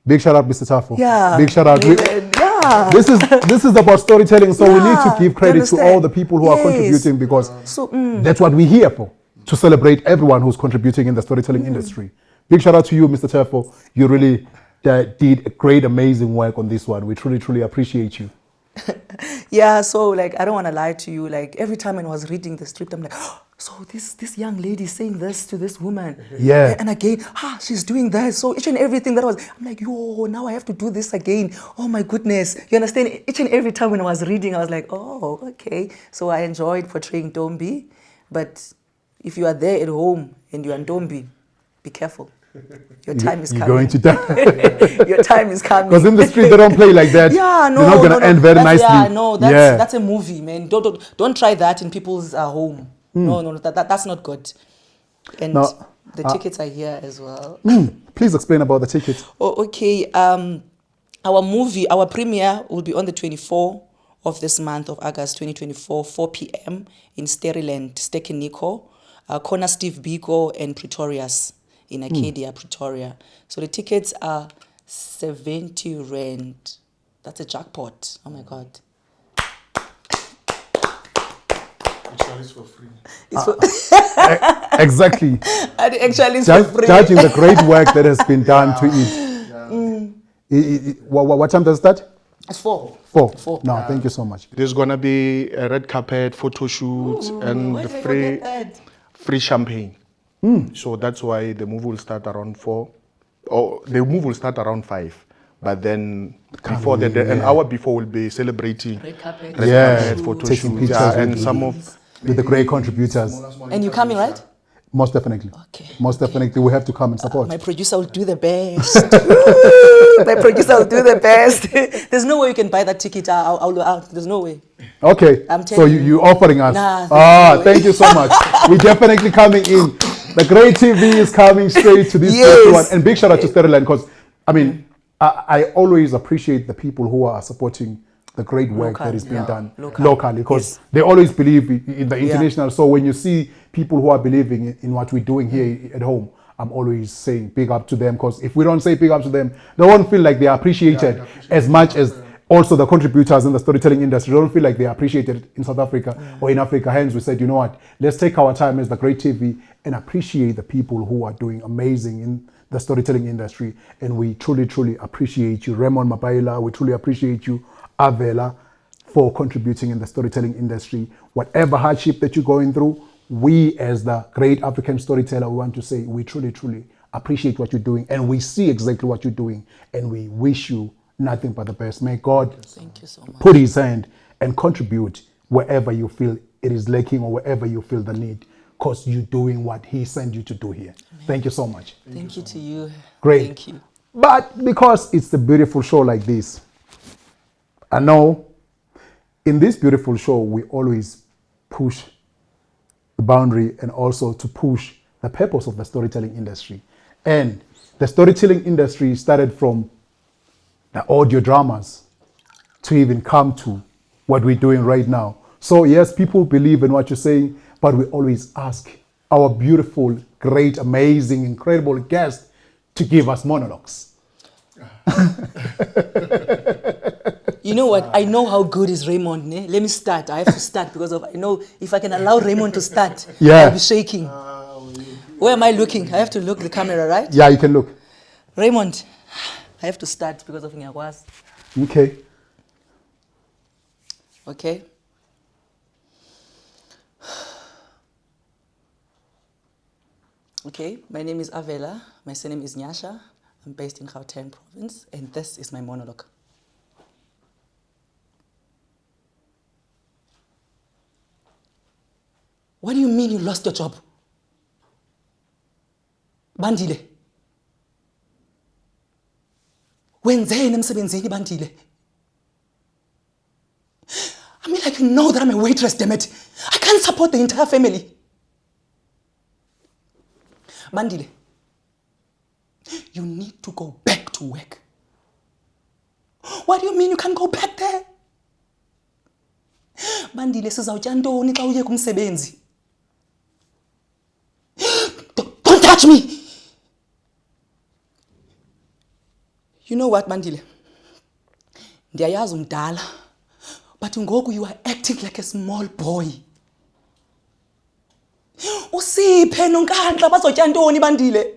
Big shout out, Mr. Tafo. Yeah. Big shout out. Yeah. This is about storytelling, so we need to Yeah, give credit to all the people who are Yes. contributing, because So, that's what we're here for, to celebrate everyone who's contributing in the storytelling industry. Big shout out to you, Mr. Tafo. You really did a great, amazing work on this one. We truly, truly appreciate you. Yeah, so like I don't want to lie to you. Like every time when I was reading the script, I'm like, oh, so this young lady is saying this to this woman. Yeah. And again, she's doing that. So each and everything that I'm like, yo, now I have to do this again. Oh my goodness. You understand? Each and every time when I was reading, I was like, oh, okay. So I enjoyed portraying Ntombi. But if you are there at home and you are Ntombi, be careful. Your time is You're coming. going to die. Your time is coming. Because in the street, they don't play like that. Yeah, no, You're not going to end very nicely. Yeah, no, that's a movie, man. Don't try that in people's home. No, that's not good. And No, the tickets are here as well. Please explain about the tickets. Oh, okay. Our premiere will be on the 24th of this month of August 2024, 4 p.m. in Steriland, Stekeniko, Corner Steve Biko and Pretorius in Arcadia, Pretoria. So the tickets are 70 rand. That's a jackpot. Oh my God. Actually, it's for free. It's for Exactly. and actually it's for free. Judging the great work that has been done to it. What time does it start? It's 4. 4. No, thank you so much. There's gonna be a red carpet, photo shoot, and where the did I forget that? free champagne. So that's why the movie will start around 4. Or the movie will start around 5. But then before that, an hour before, we'll be celebrating Red carpet. carpet, photo Taking shoot, pictures and with some of the great contributors. And you coming, right? Most definitely. Okay. Most definitely, we have to come and support. My producer will do the best. My producer will do the best. There's no way you can buy that ticket. There's no way. Okay. I'm So telling you. you're offering us. Nah, there's no way. Thank you so much. We're definitely coming in. The Great TV is coming straight to this Yes. first one. And big shout out to Steriland, because I mean, I always appreciate the people who are supporting the great work Local, that is being yeah. done Local. locally, because Yes. they always believe in the international. So when you see people who are believing in what we're doing here at home, I'm always saying big up to them, because if we don't say big up to them, they won't feel like they are appreciated as much as also the contributors in the storytelling industry. They don't feel like they are appreciated in South Africa or in Africa. Hence, we said, you know what, let's take our time as the Great TV and appreciate the people who are doing amazing in the storytelling industry. And we truly, truly appreciate you, Raymond, Mapaila. We truly appreciate you, Avela, for contributing in the storytelling industry. Whatever hardship that you're going through, we as the Great African Storyteller, we want to say we truly, truly appreciate what you're doing, and we see exactly what you're doing, and we wish you nothing but the best. May God Thank you so much. put his hand and contribute wherever you feel it is lacking or wherever you feel the need, because you're doing what he sent you to do here. Amen. Thank you so much. Thank you to you. Great. Thank you. But because it's a beautiful show like this, I know in this beautiful show, we always push the boundary and also to push the purpose of the storytelling industry. And the storytelling industry started from the audio dramas to even come to what we're doing right now. So yes, people believe in what you're saying, but we always ask our beautiful, great, amazing, incredible guest to give us monologues. You know what? I know how good is Raymond. Ne? Let me start. I have to start because I know if I can allow Raymond to start, I'll be shaking. Where am I looking? I have to look the camera, right? Yeah, you can look. Raymond, I have to start because of Nyakwas. Okay. Okay. Okay, my name is Avela. My surname is Nyasha. I'm based in Gauteng province, and this is my monologue. What do you mean you lost your job? Bandile. Wenzeni emsebenzini bandile? I mean, like, They know that I'm a waitress, damn it. I can't support the entire family. Mandile, you need to go back to work. What do you mean you can't go back there? Mandile, sizawutya ntoni xa uye kumsebenzi? Don't touch me! You know what, Mandile? Ndiyayazi umdala, but ngoku you are acting like a small boy. Usiphe nonkandla bazotya ntoni, Mandile?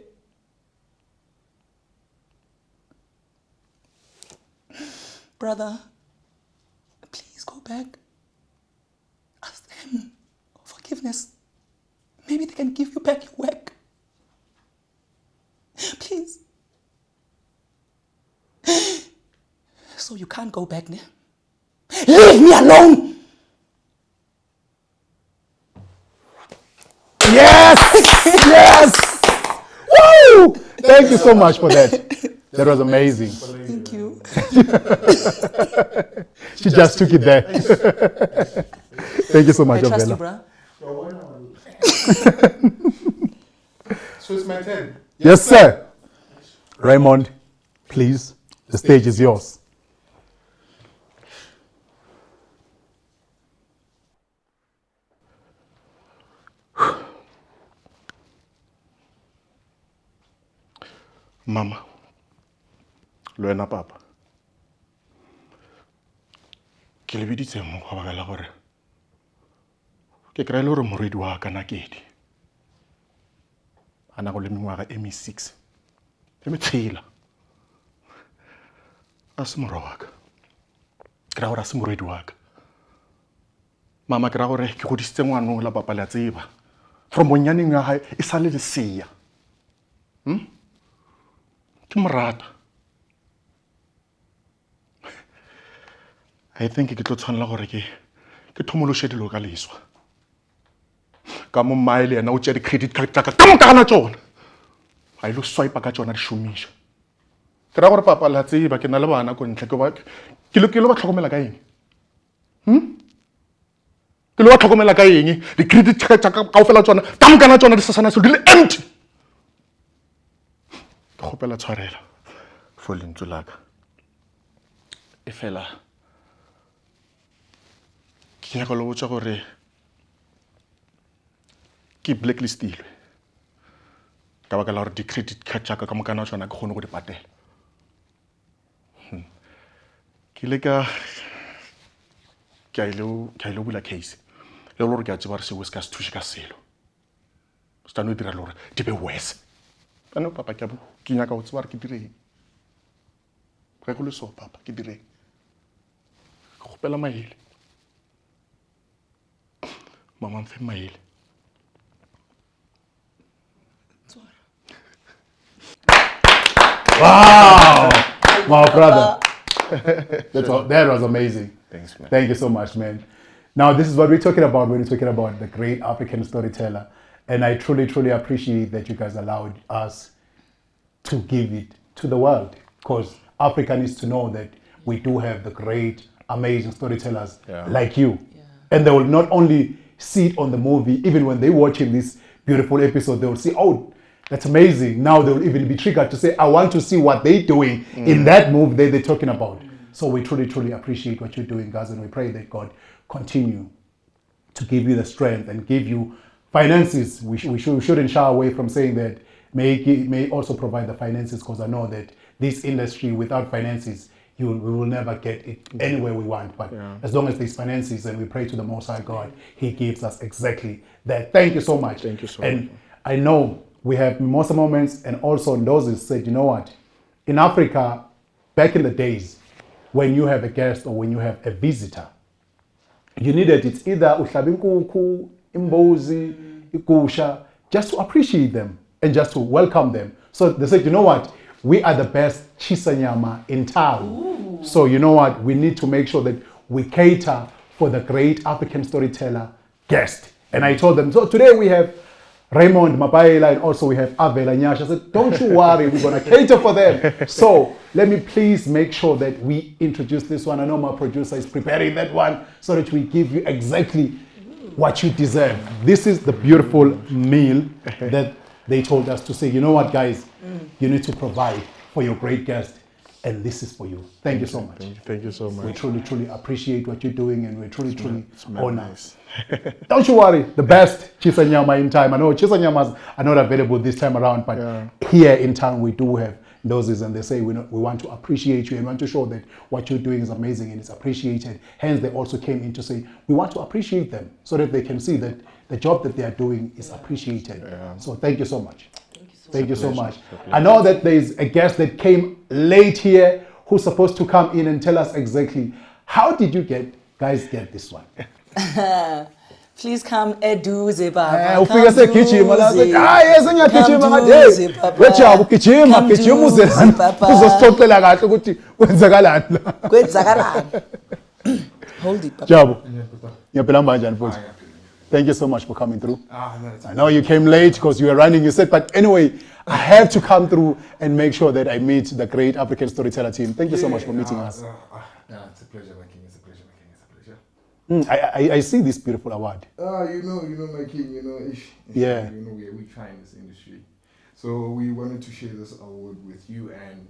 Brother, please go back. Ask them for forgiveness. Maybe they can give you back your work. Please. So you can't go back now? Leave me alone! Yes! Yes! Woo! Thank you so much for that. That was amazing. Thank you. She just took it there. Thank you so much, I trust Avela. you, bruh. So it's my turn. Yes, sir. Raymond, please, the stage is yours. Mama, le wena papa, ke le biditse mo go baka la gore ke kry-ile gore morwedi wa ka Nakedi a na go le mengwaga e me-6 e metshela a se morwa wa ka ke ra gore a se morwedi wa ka. Mama, ke ra gore ke godisitse ngwana la papa le a tseba from bonyaneng ya gae e sa le lesea. Ke morata. I think ke tlo tshwanela gore ke thomoloshe dilo ka leswa ka mo Mapaila yena o tšea di-credit card tša ka ka mokana tšona a ile swipe ka tšona di šomiša. Ke ra gore papa la tseba ke na le bana ko ntle ke lo ba tlhokomela ka eng? Ke lo ba tlhokomela ka eng? Di-credit card tša ka kaofela tšona ka mokana tšona di sasana di le empty. Ke kgopela tshwarela for lentswe la ka e fela ke nyaka lo botsa gore ke blacklistilwe ka baka la gore di-credit card tša ka ka mokana tšona ke kgone go di patela. Ke ile ka ile bula case le gore ke a tseba gore seo se ka se thushe ka selo se tla no dira le gore di be worse. Ano papa ke nyaka go tseba gore ke direng ge go le so papa ke direng ke kgopela maele mama mfe maele. Wow! Wow, brother. That was amazing. Thanks, man. Thank you so much, man. Now, this is what we're talking about when we're talking about the great African storyteller. And I truly, truly appreciate that you guys allowed us to give it to the world. Because Africa needs to know that we do have the great, amazing storytellers like you. Yeah. And they will not only see it on the movie, even when they're watching this beautiful episode, they will see, oh, that's amazing. Now they will even be triggered to say, I want to see what they're doing in that movie that they're talking about. So we truly, truly appreciate what you're doing, guys. And we pray that God continue to give you the strength and give you finances. We shouldn't shy away from saying that may also provide the finances, because I know that this industry without finances, we will never get it anywhere we want. But as long as there's finances, and we pray to the Most High God, He gives us exactly that. Thank you so much. Thank you so much. And I know we have Mimosa moments, and also Ndozi said, you know what? In Africa, back in the days, when you have a guest or when you have a visitor, you needed it's either uhlabe inkukhu, imbuzi, igusha, just to appreciate them and just to welcome them. So they said, you know what? We are the best chisanyama in town. Ooh. So you know what? We need to make sure that we cater for the great African storyteller guest. And I told them, so today we have Raymond, Mapaila, and also we have Avela Nyasha. I said, don't you worry, we're going to cater for them. So let me please make sure that we introduce this one. I know my producer is preparing that one so that we give you exactly what you deserve. This is the beautiful meal that they told us to say, you know what, guys, you need to provide for your great guest. And this is for you. Thank you so much. Thank you so much. We truly appreciate what you're doing, and we're truly honored. Nice. Don't you worry, the best chisa nyama in time. I know chisa nyamas are not available this time around, but here in town we do have those, and they say we want to appreciate you and want to show that what you're doing is amazing and it's appreciated. Hence, they also came in to say we want to appreciate them so that they can see that the job that they are doing is appreciated. So thank you so much. Thank you so much. I know that there's a guest that came late here who's supposed to come in and tell us exactly how did you guys get this one? Please come eduze baba. Ufika segijima la sethi yes ngiyagijima ngathi wejabu gijima uzelana uzosixoxela kahle ukuthi kwenzakalani la. Kwenzakalani. Hold it, Papa. Jabu. Ngiyaphila kanjani futhi? Thank you so much for coming through. I know you came late because you were running, you said, but anyway, I have to come through and make sure that I meet the Great African Storyteller team. Thank you so much for meeting us. It's a pleasure, my king. It's a pleasure, my king. It's a pleasure. I see this beautiful award. You know, my king, Yeah. You know, we try in this industry. So we wanted to share this award with you and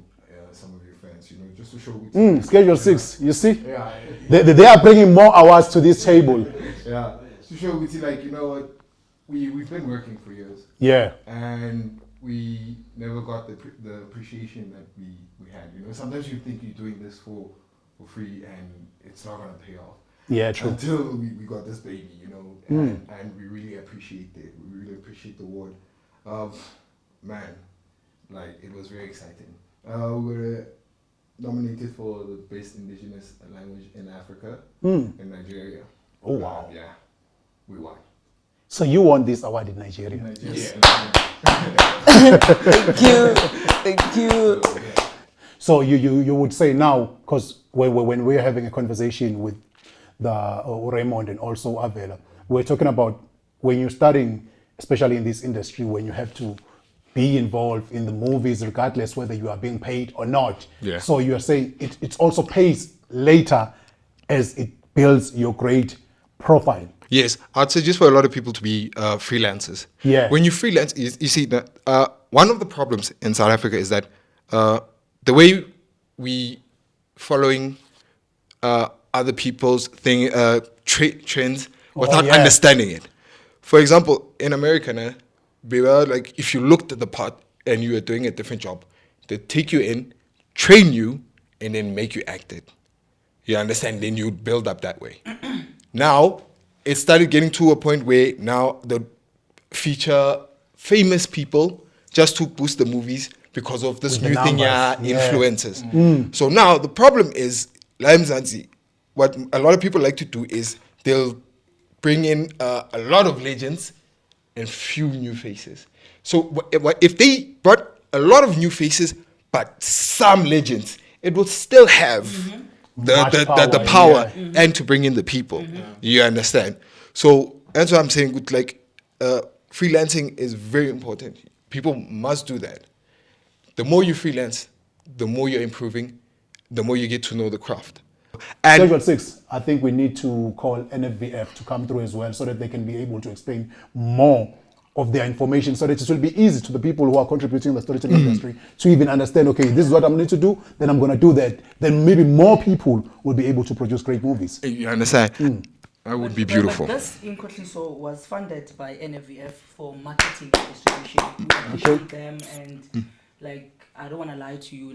some of your friends, just to show. Schedule 6, you see? Yeah. They are bringing more awards to this table. Yeah. To show with you, what, we've been working for years. Yeah. And we never got the appreciation that we had. Sometimes you think you're doing this for free and it's not gonna pay off. Yeah, true. Until we got this baby, and we really appreciate it. We really appreciate the award. Man, it was very exciting. We were nominated for the best indigenous language in Africa, in Nigeria. Oh wow. Yeah, we won. So you won this award in Nigeria? Yes. Thank you. So you would say now, because when we're having a conversation with the Raymond and also Avela, we're talking about when you're studying, especially in this industry, when you have to be involved in the movies, regardless whether you are being paid or not. Yeah. So you're saying it also pays later as it builds your great profile. Yes, I'd suggest for a lot of people to be freelancers. Yeah. When you freelance, you see that one of the problems in South Africa is that the way we following other people's trends without understanding it. For example, in America, if you looked at the part and you were doing a different job, they take you in, train you, and then make you act it. You understand? Then you build up that way. Now, it started getting to a point where now the feature famous people just to boost the movies because of this new thing, influencers. So now the problem is, what a lot of people like to do is they'll bring in a lot of legends and few new faces. So if they brought a lot of new faces but some legends, it would still have the power and to bring in the people. You understand? So that's what I'm saying. Freelancing is very important. People must do that. The more you freelance, the more you're improving, the more you get to know the craft. And Schedule 6, I think we need to call NFVF to come through as well so that they can be able to explain more of their information so that it will be easy to the people who are contributing in the storytelling industry to even understand, okay, this is what I'm going to do, then I'm going to do that. Then maybe more people will be able to produce great movies. you understand? That would be beautiful. But this Inkohliso was funded by NFVF for marketing and distribution. We appreciate them, and I don't want to lie to you,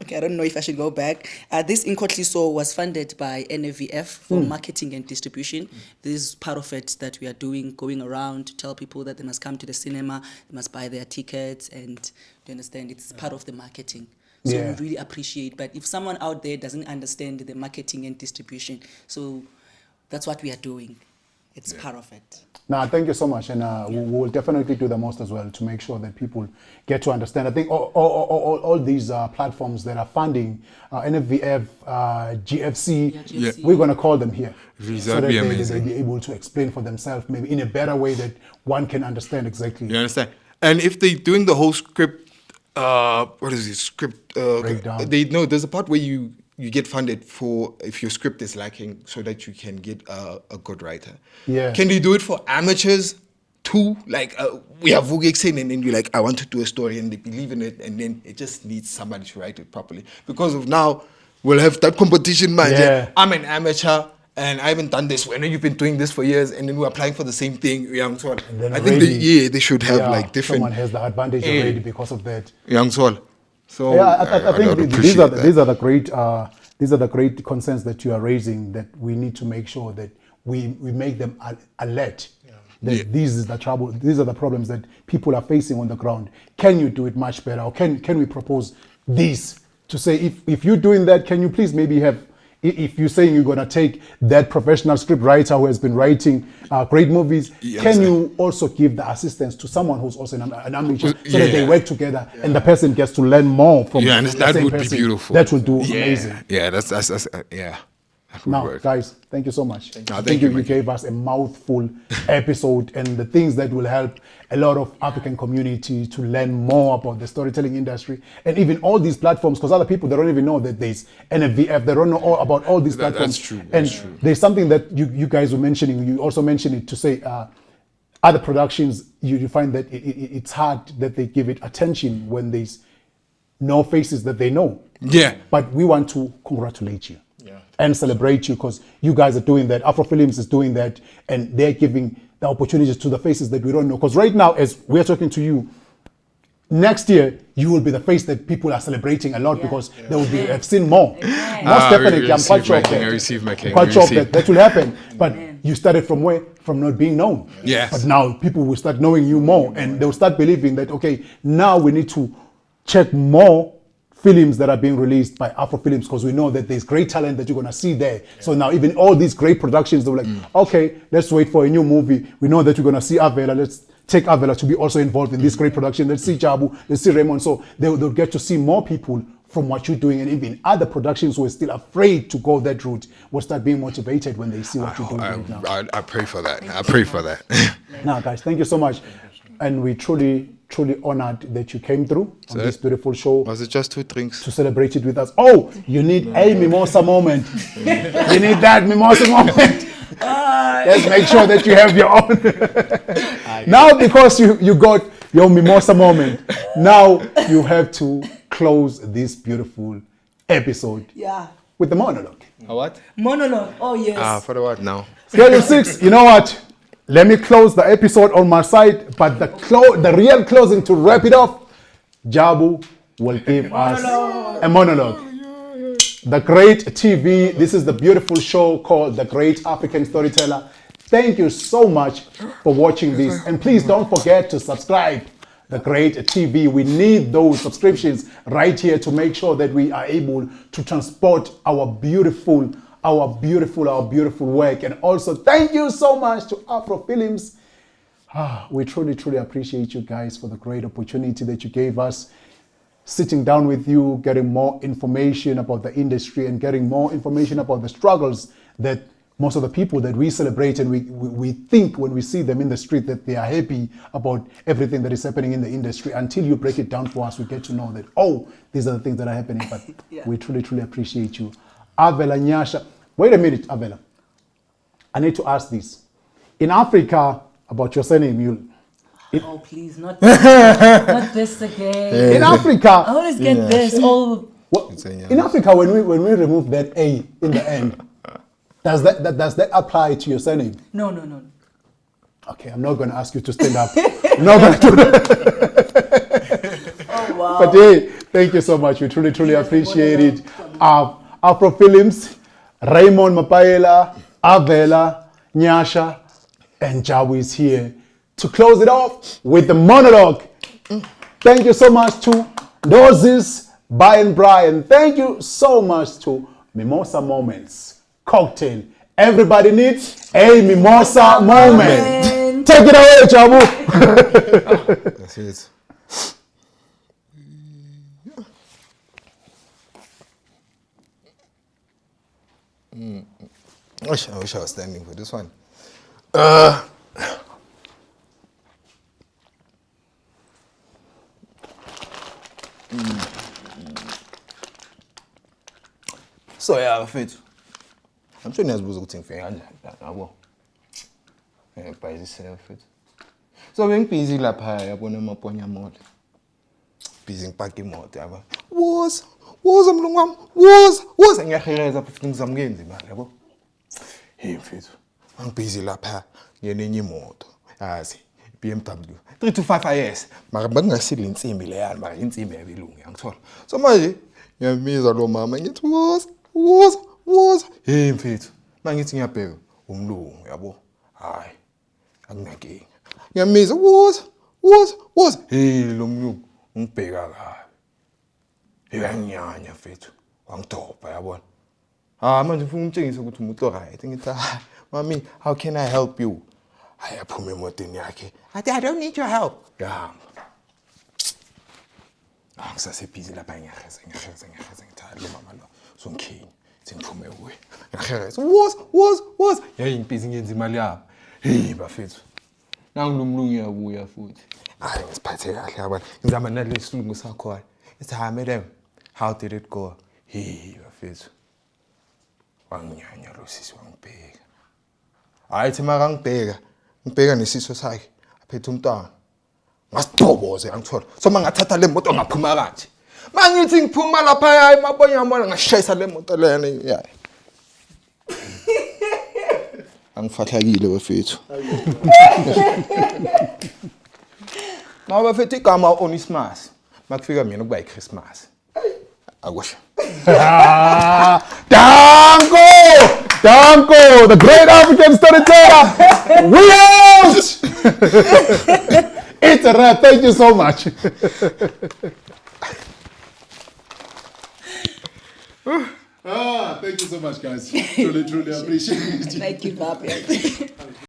okay, I don't know if I should go back. This Inkohliso was funded by NFVF for marketing and distribution. This is part of it that we are doing, going around to tell people that they must come to the cinema, they must buy their tickets, and you understand, it's part of the marketing. So we really appreciate. But if someone out there doesn't understand the marketing and distribution, so that's what we are doing. it's part of it. No, thank you so much, and we'll definitely do the most as well to make sure that people get to understand. I think all these platforms that are funding NFVF, GFC, we're going to call them here, so that they'll be able to explain for themselves, maybe in a better way that one can understand exactly. You understand? And if they're doing the whole script, what is it? Script breakdown. There's a part where you get funded for if your script is lacking, so that you can get a good writer. Yeah. Can you do it for amateurs too? Like we have Vugeksen, and then you're like, I want to do a story, and they believe in it, and then it just needs somebody to write it properly. Because of now, we'll have that competition, man. Yeah. I'm an amateur, and I haven't done this. I know you've been doing this for years, and then we're applying for the same thing. So I think they should have like different. Someone has the advantage already because of that. So I think these are the great concerns that you are raising, that we need to make sure that we make them alert. That these is the trouble, these are the problems that people are facing on the ground. Can you do it much better, or can we propose this to say, if you're doing that, can you please maybe have, if you're saying you're going to take that professional script writer who has been writing great movies, can you also give the assistance to someone who's also an amateur, so that they work together and the person gets to learn more from the same that would person? be beautiful. That would do amazing. Yeah, that's Now, work. guys, thank you so much. Thank you. You gave us a mouthful episode, and the things that will help a lot of African community to learn more about the storytelling industry, and even all these platforms, because other people, they don't even know that there's NFVF, they don't know all about all these platforms. That's true. And there's something that you guys were mentioning, you also mentioned it to say, other productions, you find that it's hard that they give it attention when there's no faces that they know. Yeah. But we want to congratulate you and celebrate you, because you guys are doing that. Afo Films is doing that, and they're giving the opportunities to the faces that we don't know. Because right now, as we're talking to you, next year you will be the face that people are celebrating a lot, because they will be have seen more. Most definitely, I'm quite sure of that. Quite sure of that will happen. But you started from where? From not being known. Yes. But now people will start knowing you more, and they'll start believing that, okay, now we need to check more films that are being released by Afro Films, because we know that there's great talent that you're going to see there. So now even all these great productions, they're like, okay, let's wait for a new movie. We know that you're going to see Avela. Let's take Avela to be also involved in this great production. Let's see Jabu, let's see Raymond. So they'll get to see more people from what you're doing, and even other productions who are still afraid to go that route will start being motivated when they see what you're doing right now. I pray for that. I pray for that. Now, guys, thank you so much. And we truly honored that you came through on this beautiful show. Was it just 2 drinks? To celebrate it with us. Oh, you need a mimosa moment. You need that mimosa moment. Let's make sure that you have your own. Now, because you got your mimosa moment, now you have to close this beautiful episode with the monologue. A what? Monologue. Oh, yes. For the what now? Schedule 6, you know what? Let me close the episode on my side, but the real closing, to wrap it off, Jabu will give us a monologue. The Great TV, this is the beautiful show called The Great African Storyteller. Thank you so much for watching this, and please don't forget to subscribe. The Great TV, we need those subscriptions right here to make sure that we are able to transport our beautiful work. And also thank you so much to Afro Films. We truly appreciate you guys for the great opportunity that you gave us, sitting down with you, getting more information about the industry, and getting more information about the struggles that most of the people that we celebrate, and we think when we see them in the street that they are happy about everything that is happening in the industry. Until you break it down for us, we get to know that, oh, these are the things that are happening. But we truly appreciate you. Avela Nyasha. Wait a minute, Avela. I need to ask this. In Africa, about your surname, oh, please, not this again. In Africa, I always get this. Oh, in Africa, when we remove that A in the end, does that apply to your surname? No. Okay, I'm not going to ask you to stand up. I'm not going to do that. Oh, wow. But hey, thank you so much. We truly appreciate it. Afro Films, Raymond, Mapaila, Avela Nyasha, and Jabu is here to close it off with the monologue. Thank you so much to Noses, Brian. Thank you so much to Mimosa Moments, Cocktail, Everybody needs a mimosa moment. Take it away, Jabu. That's it. I wish I was standing for this one. So yeah, fit. I'm sure niyazibuza ukuthi ngifike kanjani yabo. By yourself fit. So bengibusy lapha yabona amaponya mode. Busy ngipaka imoto yabo. Woza mlungu wami. Woza ngiyaheleza futhi ngizamkenza imali yabo. Hey mfethu. Angibusy lapha ngenenye imoto. Yazi BMW 325 IS. Mara bangasile insimbi le yani, mara insimbi yabelungu ngiyangithola. So manje ngiyamiza lo mama ngithi woza. Hey mfethu. Mangithi ngiyabheka umlungu yabo. Hayi. Akunankinga. Ngiyamiza woza. Hey lo mlungu ungibheka kabi. Uyanyanya mfethu. Wangidobha yabona. Manje ufuna umtshengisa ukuthi umuntu right. Ngithi mami, how can I help you? Ayaphuma emotweni yakhe. I don't need your help. Yahamba. Ngisasebhizi lapha ngiyaheza ngithanda lo mama lo. So ngikhinya. Sengiphume kuye. Ngiyaheza. Woza. Yayi imphizi ngenza imali yabo. Hey bafethu. Nangilumlungu yabuya futhi. Hayi ngisiphathe kahle yabona. Ngizama nalesilungu sakho. It's madam. How did it go? Hey bafethu. Wanginyanya lo sisi wangibheka. Hayi thi maka ngibheka nesiso sakhe aphethe umntwana. Ngasidhoboze angithola. So mangathatha le moto ngaphuma kanje. Mangithi ngiphuma lapha emabonya mona ngashayisa le moto lena yayi. Angifahlakile bafethu. Bafethu igama Onismas. Makufika mina kuba iChristmas. Akusho. Danko, the Great African Storyteller. We out. It's a wrap. Thank you so much. Thank you so much, guys. Truly appreciate it. Thank you, Papi.